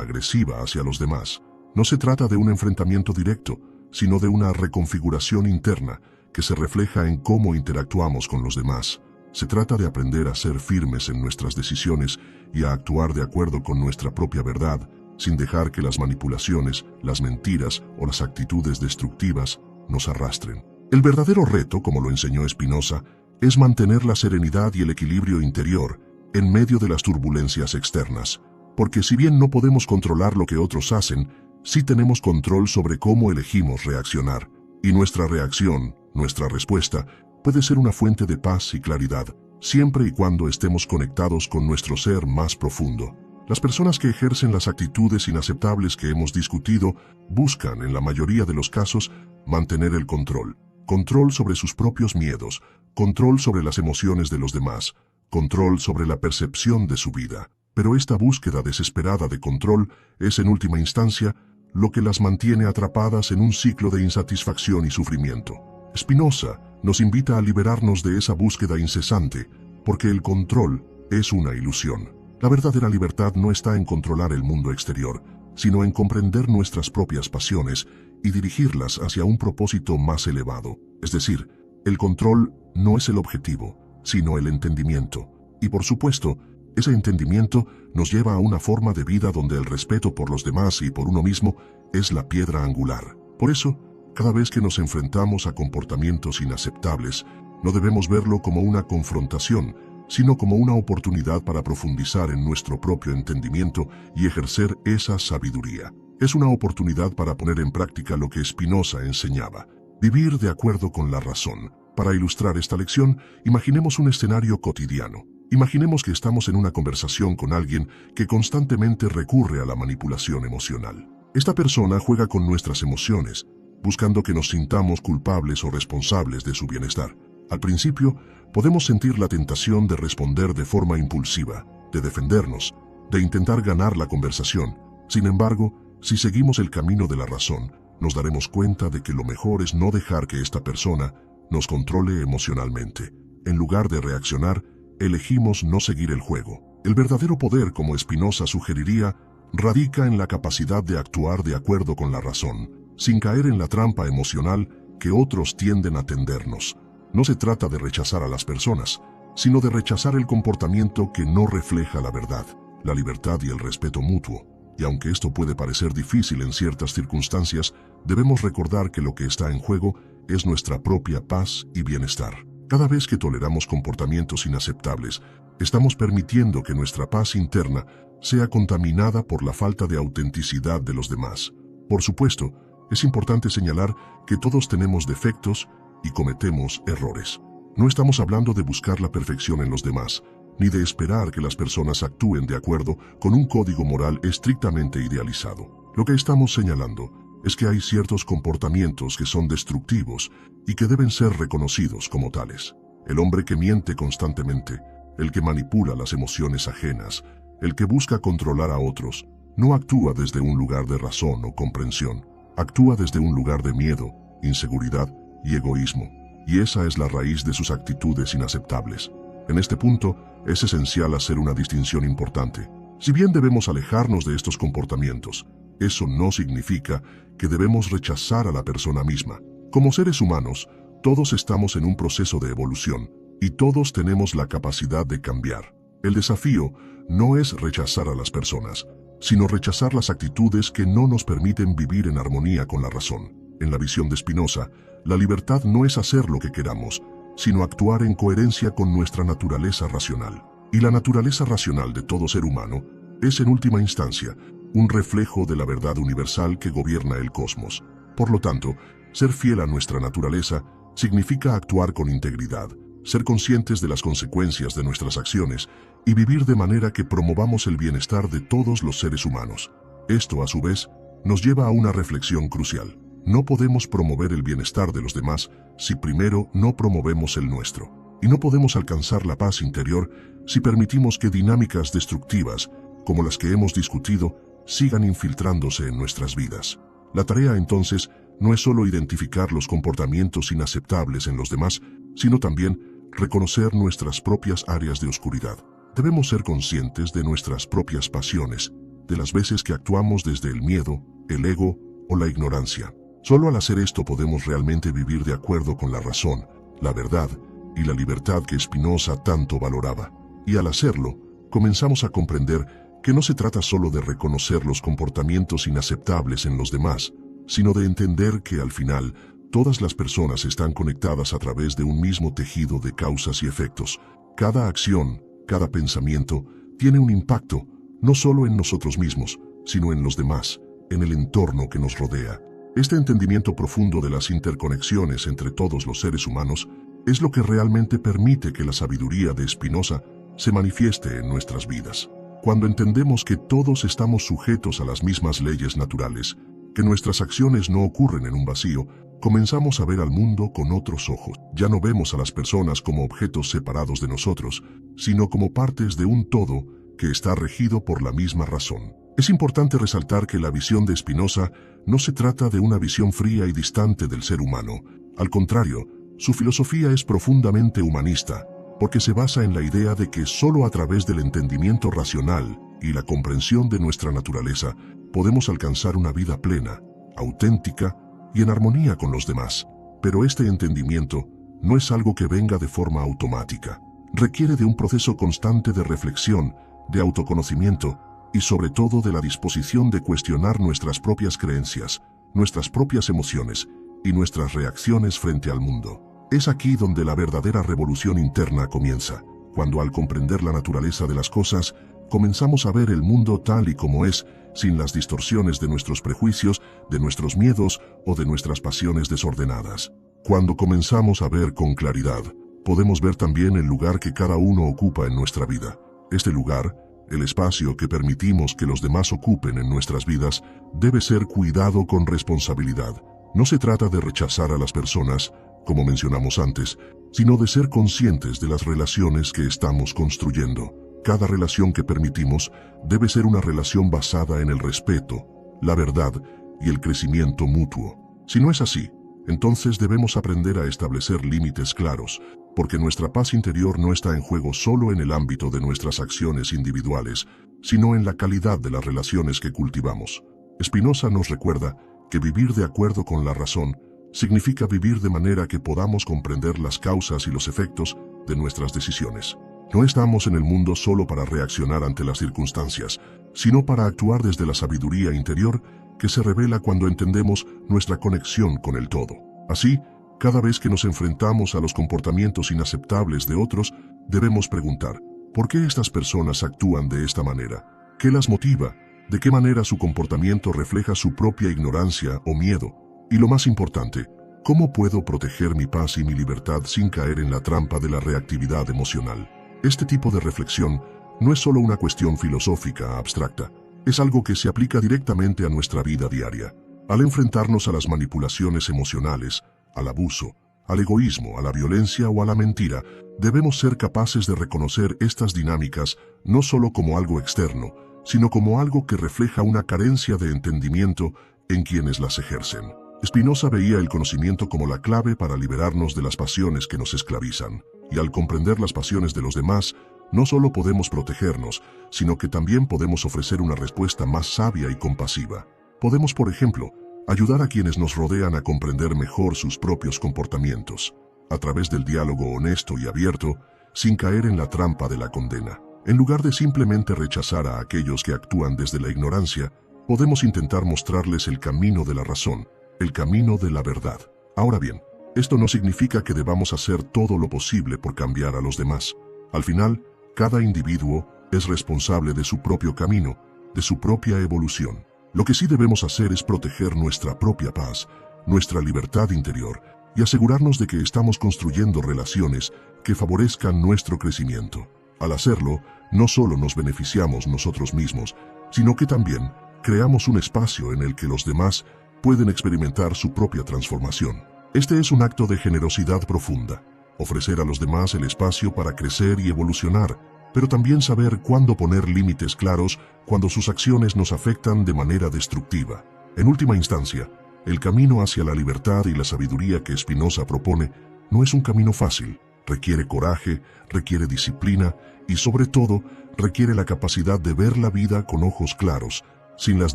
agresiva hacia los demás. No se trata de un enfrentamiento directo, sino de una reconfiguración interna que se refleja en cómo interactuamos con los demás. Se trata de aprender a ser firmes en nuestras decisiones y a actuar de acuerdo con nuestra propia verdad, sin dejar que las manipulaciones, las mentiras o las actitudes destructivas nos arrastren. El verdadero reto, como lo enseñó Spinoza, es mantener la serenidad y el equilibrio interior en medio de las turbulencias externas. Porque si bien no podemos controlar lo que otros hacen, sí tenemos control sobre cómo elegimos reaccionar. Y nuestra reacción, nuestra respuesta, puede ser una fuente de paz y claridad, siempre y cuando estemos conectados con nuestro ser más profundo. Las personas que ejercen las actitudes inaceptables que hemos discutido buscan, en la mayoría de los casos, mantener el control. Control sobre sus propios miedos, control sobre las emociones de los demás, control sobre la percepción de su vida. Pero esta búsqueda desesperada de control es, en última instancia, lo que las mantiene atrapadas en un ciclo de insatisfacción y sufrimiento. Spinoza nos invita a liberarnos de esa búsqueda incesante, porque el control es una ilusión. La verdadera libertad no está en controlar el mundo exterior, sino en comprender nuestras propias pasiones y dirigirlas hacia un propósito más elevado. Es decir, el control no es el objetivo, sino el entendimiento. Y por supuesto, ese entendimiento nos lleva a una forma de vida donde el respeto por los demás y por uno mismo es la piedra angular. Por eso, cada vez que nos enfrentamos a comportamientos inaceptables, no debemos verlo como una confrontación, sino como una oportunidad para profundizar en nuestro propio entendimiento y ejercer esa sabiduría. Es una oportunidad para poner en práctica lo que Spinoza enseñaba, vivir de acuerdo con la razón. Para ilustrar esta lección, imaginemos un escenario cotidiano. Imaginemos que estamos en una conversación con alguien que constantemente recurre a la manipulación emocional. Esta persona juega con nuestras emociones, buscando que nos sintamos culpables o responsables de su bienestar. Al principio, podemos sentir la tentación de responder de forma impulsiva, de defendernos, de intentar ganar la conversación. Sin embargo, si seguimos el camino de la razón, nos daremos cuenta de que lo mejor es no dejar que esta persona nos controle emocionalmente. En lugar de reaccionar, elegimos no seguir el juego. El verdadero poder, como Spinoza sugeriría, radica en la capacidad de actuar de acuerdo con la razón, sin caer en la trampa emocional que otros tienden a tendernos. No se trata de rechazar a las personas, sino de rechazar el comportamiento que no refleja la verdad, la libertad y el respeto mutuo. Y aunque esto puede parecer difícil en ciertas circunstancias, debemos recordar que lo que está en juego es nuestra propia paz y bienestar. Cada vez que toleramos comportamientos inaceptables, estamos permitiendo que nuestra paz interna sea contaminada por la falta de autenticidad de los demás. Por supuesto, es importante señalar que todos tenemos defectos y cometemos errores. No estamos hablando de buscar la perfección en los demás, ni de esperar que las personas actúen de acuerdo con un código moral estrictamente idealizado. Lo que estamos señalando es que hay ciertos comportamientos que son destructivos y que deben ser reconocidos como tales. El hombre que miente constantemente, el que manipula las emociones ajenas, el que busca controlar a otros, no actúa desde un lugar de razón o comprensión, actúa desde un lugar de miedo, inseguridad y egoísmo, y esa es la raíz de sus actitudes inaceptables. En este punto, es esencial hacer una distinción importante. Si bien debemos alejarnos de estos comportamientos, eso no significa que debemos rechazar a la persona misma. Como seres humanos, todos estamos en un proceso de evolución y todos tenemos la capacidad de cambiar. El desafío no es rechazar a las personas, sino rechazar las actitudes que no nos permiten vivir en armonía con la razón. En la visión de Spinoza, la libertad no es hacer lo que queramos, sino actuar en coherencia con nuestra naturaleza racional. Y la naturaleza racional de todo ser humano es, en última instancia, un reflejo de la verdad universal que gobierna el cosmos. Por lo tanto, ser fiel a nuestra naturaleza significa actuar con integridad, ser conscientes de las consecuencias de nuestras acciones y vivir de manera que promovamos el bienestar de todos los seres humanos. Esto, a su vez, nos lleva a una reflexión crucial. No podemos promover el bienestar de los demás si primero no promovemos el nuestro. Y no podemos alcanzar la paz interior si permitimos que dinámicas destructivas, como las que hemos discutido, sigan infiltrándose en nuestras vidas. La tarea, entonces, no es solo identificar los comportamientos inaceptables en los demás, sino también reconocer nuestras propias áreas de oscuridad. Debemos ser conscientes de nuestras propias pasiones, de las veces que actuamos desde el miedo, el ego o la ignorancia. Solo al hacer esto podemos realmente vivir de acuerdo con la razón, la verdad y la libertad que Spinoza tanto valoraba. Y al hacerlo, comenzamos a comprender que no se trata solo de reconocer los comportamientos inaceptables en los demás, sino de entender que al final todas las personas están conectadas a través de un mismo tejido de causas y efectos. Cada acción, cada pensamiento, tiene un impacto, no solo en nosotros mismos, sino en los demás, en el entorno que nos rodea. Este entendimiento profundo de las interconexiones entre todos los seres humanos es lo que realmente permite que la sabiduría de Spinoza se manifieste en nuestras vidas. Cuando entendemos que todos estamos sujetos a las mismas leyes naturales, que nuestras acciones no ocurren en un vacío, comenzamos a ver al mundo con otros ojos. Ya no vemos a las personas como objetos separados de nosotros, sino como partes de un todo que está regido por la misma razón. Es importante resaltar que la visión de Spinoza no se trata de una visión fría y distante del ser humano. Al contrario, su filosofía es profundamente humanista, porque se basa en la idea de que solo a través del entendimiento racional y la comprensión de nuestra naturaleza podemos alcanzar una vida plena, auténtica y en armonía con los demás. Pero este entendimiento no es algo que venga de forma automática. Requiere de un proceso constante de reflexión, de autoconocimiento y sobre todo de la disposición de cuestionar nuestras propias creencias, nuestras propias emociones y nuestras reacciones frente al mundo. Es aquí donde la verdadera revolución interna comienza, cuando al comprender la naturaleza de las cosas, comenzamos a ver el mundo tal y como es sin las distorsiones de nuestros prejuicios, de nuestros miedos o de nuestras pasiones desordenadas. Cuando comenzamos a ver con claridad, podemos ver también el lugar que cada uno ocupa en nuestra vida. Este lugar, el espacio que permitimos que los demás ocupen en nuestras vidas, debe ser cuidado con responsabilidad. No se trata de rechazar a las personas, como mencionamos antes, sino de ser conscientes de las relaciones que estamos construyendo. Cada relación que permitimos debe ser una relación basada en el respeto, la verdad y el crecimiento mutuo. Si no es así, entonces debemos aprender a establecer límites claros, porque nuestra paz interior no está en juego solo en el ámbito de nuestras acciones individuales, sino en la calidad de las relaciones que cultivamos. Spinoza nos recuerda que vivir de acuerdo con la razón significa vivir de manera que podamos comprender las causas y los efectos de nuestras decisiones. No estamos en el mundo solo para reaccionar ante las circunstancias, sino para actuar desde la sabiduría interior que se revela cuando entendemos nuestra conexión con el todo. Así, cada vez que nos enfrentamos a los comportamientos inaceptables de otros, debemos preguntar, ¿por qué estas personas actúan de esta manera? ¿Qué las motiva? ¿De qué manera su comportamiento refleja su propia ignorancia o miedo? Y lo más importante, ¿cómo puedo proteger mi paz y mi libertad sin caer en la trampa de la reactividad emocional? Este tipo de reflexión no es solo una cuestión filosófica abstracta, es algo que se aplica directamente a nuestra vida diaria. Al enfrentarnos a las manipulaciones emocionales, al abuso, al egoísmo, a la violencia o a la mentira, debemos ser capaces de reconocer estas dinámicas no solo como algo externo, sino como algo que refleja una carencia de entendimiento en quienes las ejercen. Spinoza veía el conocimiento como la clave para liberarnos de las pasiones que nos esclavizan, y al comprender las pasiones de los demás, no solo podemos protegernos, sino que también podemos ofrecer una respuesta más sabia y compasiva. Podemos, por ejemplo, ayudar a quienes nos rodean a comprender mejor sus propios comportamientos, a través del diálogo honesto y abierto, sin caer en la trampa de la condena. En lugar de simplemente rechazar a aquellos que actúan desde la ignorancia, podemos intentar mostrarles el camino de la razón, el camino de la verdad. Ahora bien, esto no significa que debamos hacer todo lo posible por cambiar a los demás. Al final, cada individuo es responsable de su propio camino, de su propia evolución. Lo que sí debemos hacer es proteger nuestra propia paz, nuestra libertad interior, y asegurarnos de que estamos construyendo relaciones que favorezcan nuestro crecimiento. Al hacerlo, no solo nos beneficiamos nosotros mismos, sino que también creamos un espacio en el que los demás pueden experimentar su propia transformación. Este es un acto de generosidad profunda, ofrecer a los demás el espacio para crecer y evolucionar, pero también saber cuándo poner límites claros cuando sus acciones nos afectan de manera destructiva. En última instancia, el camino hacia la libertad y la sabiduría que Spinoza propone no es un camino fácil. Requiere coraje, requiere disciplina y, sobre todo, requiere la capacidad de ver la vida con ojos claros, sin las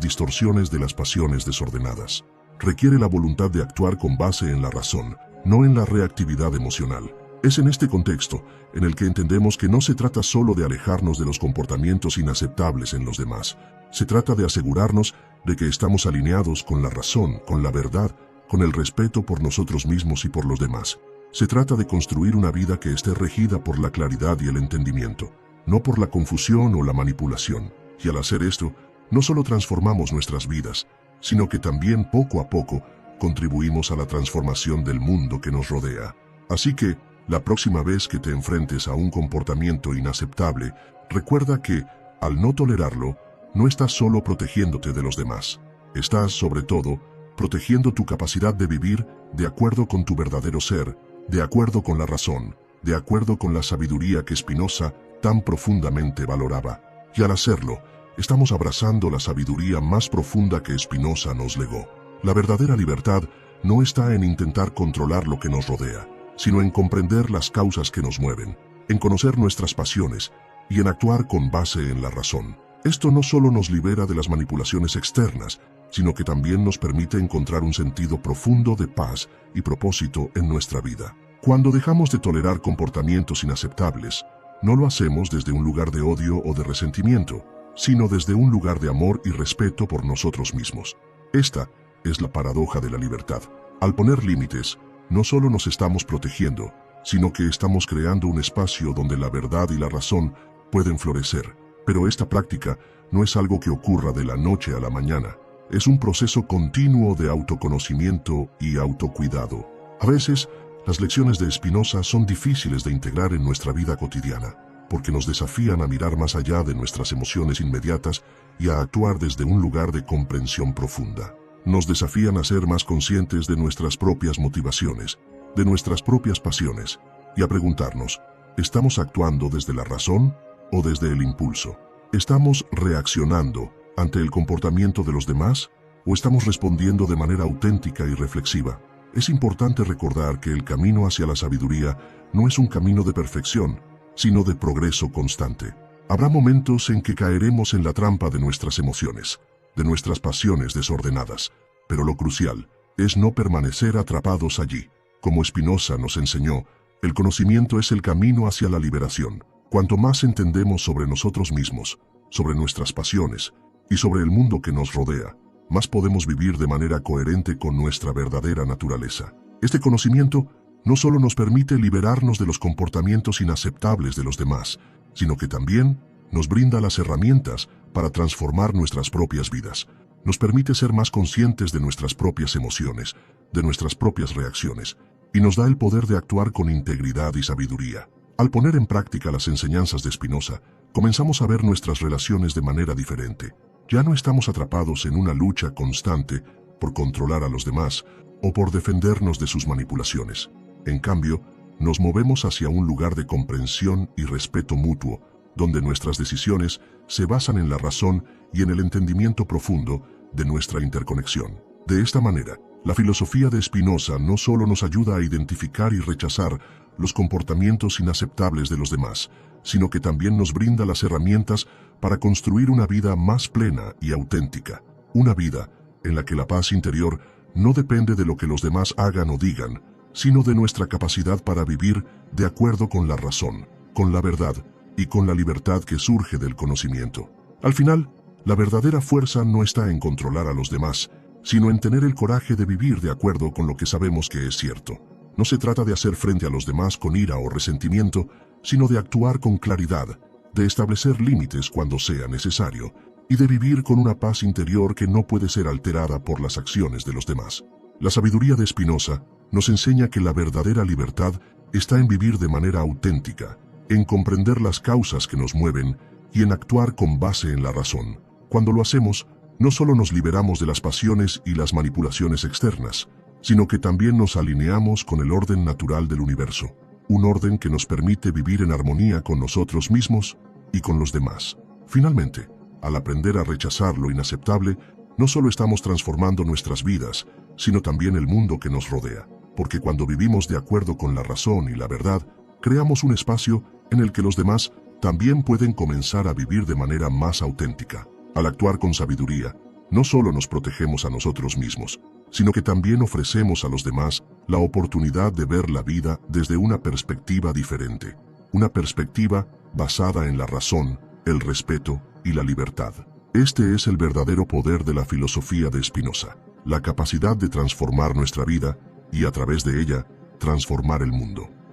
distorsiones de las pasiones desordenadas. Requiere la voluntad de actuar con base en la razón, no en la reactividad emocional. Es en este contexto en el que entendemos que no se trata solo de alejarnos de los comportamientos inaceptables en los demás. Se trata de asegurarnos de que estamos alineados con la razón, con la verdad, con el respeto por nosotros mismos y por los demás. Se trata de construir una vida que esté regida por la claridad y el entendimiento, no por la confusión o la manipulación. Y al hacer esto, no solo transformamos nuestras vidas, sino que también poco a poco contribuimos a la transformación del mundo que nos rodea. Así que, la próxima vez que te enfrentes a un comportamiento inaceptable, recuerda que, al no tolerarlo, no estás solo protegiéndote de los demás. Estás, sobre todo, protegiendo tu capacidad de vivir de acuerdo con tu verdadero ser, de acuerdo con la razón, de acuerdo con la sabiduría que Spinoza tan profundamente valoraba. Y al hacerlo, estamos abrazando la sabiduría más profunda que Spinoza nos legó. La verdadera libertad no está en intentar controlar lo que nos rodea, sino en comprender las causas que nos mueven, en conocer nuestras pasiones y en actuar con base en la razón. Esto no solo nos libera de las manipulaciones externas, sino que también nos permite encontrar un sentido profundo de paz y propósito en nuestra vida. Cuando dejamos de tolerar comportamientos inaceptables, no lo hacemos desde un lugar de odio o de resentimiento, sino desde un lugar de amor y respeto por nosotros mismos. Esta es la paradoja de la libertad. Al poner límites, no solo nos estamos protegiendo, sino que estamos creando un espacio donde la verdad y la razón pueden florecer. Pero esta práctica no es algo que ocurra de la noche a la mañana. Es un proceso continuo de autoconocimiento y autocuidado. A veces, las lecciones de Spinoza son difíciles de integrar en nuestra vida cotidiana, porque nos desafían a mirar más allá de nuestras emociones inmediatas y a actuar desde un lugar de comprensión profunda. Nos desafían a ser más conscientes de nuestras propias motivaciones, de nuestras propias pasiones, y a preguntarnos, ¿estamos actuando desde la razón o desde el impulso? ¿Estamos reaccionando ante el comportamiento de los demás o estamos respondiendo de manera auténtica y reflexiva? Es importante recordar que el camino hacia la sabiduría no es un camino de perfección, sino de progreso constante. Habrá momentos en que caeremos en la trampa de nuestras emociones, de nuestras pasiones desordenadas, pero lo crucial es no permanecer atrapados allí. Como Spinoza nos enseñó, el conocimiento es el camino hacia la liberación. Cuanto más entendemos sobre nosotros mismos, sobre nuestras pasiones y sobre el mundo que nos rodea, más podemos vivir de manera coherente con nuestra verdadera naturaleza. Este conocimiento no solo nos permite liberarnos de los comportamientos inaceptables de los demás, sino que también nos brinda las herramientas para transformar nuestras propias vidas. Nos permite ser más conscientes de nuestras propias emociones, de nuestras propias reacciones, y nos da el poder de actuar con integridad y sabiduría. Al poner en práctica las enseñanzas de Spinoza, comenzamos a ver nuestras relaciones de manera diferente. Ya no estamos atrapados en una lucha constante por controlar a los demás o por defendernos de sus manipulaciones. En cambio, nos movemos hacia un lugar de comprensión y respeto mutuo, donde nuestras decisiones se basan en la razón y en el entendimiento profundo de nuestra interconexión. De esta manera, la filosofía de Spinoza no solo nos ayuda a identificar y rechazar los comportamientos inaceptables de los demás, sino que también nos brinda las herramientas para construir una vida más plena y auténtica. Una vida en la que la paz interior no depende de lo que los demás hagan o digan, sino de nuestra capacidad para vivir de acuerdo con la razón, con la verdad y con la libertad que surge del conocimiento. Al final, la verdadera fuerza no está en controlar a los demás, sino en tener el coraje de vivir de acuerdo con lo que sabemos que es cierto. No se trata de hacer frente a los demás con ira o resentimiento, sino de actuar con claridad, de establecer límites cuando sea necesario, y de vivir con una paz interior que no puede ser alterada por las acciones de los demás. La sabiduría de Spinoza nos enseña que la verdadera libertad está en vivir de manera auténtica, en comprender las causas que nos mueven y en actuar con base en la razón. Cuando lo hacemos, no solo nos liberamos de las pasiones y las manipulaciones externas, sino que también nos alineamos con el orden natural del universo, un orden que nos permite vivir en armonía con nosotros mismos y con los demás. Finalmente, al aprender a rechazar lo inaceptable, no solo estamos transformando nuestras vidas, sino también el mundo que nos rodea, porque cuando vivimos de acuerdo con la razón y la verdad, creamos un espacio en el que los demás también pueden comenzar a vivir de manera más auténtica. Al actuar con sabiduría, no solo nos protegemos a nosotros mismos, sino que también ofrecemos a los demás la oportunidad de ver la vida desde una perspectiva diferente, una perspectiva basada en la razón, el respeto y la libertad. Este es el verdadero poder de la filosofía de Spinoza, la capacidad de transformar nuestra vida y a través de ella, transformar el mundo.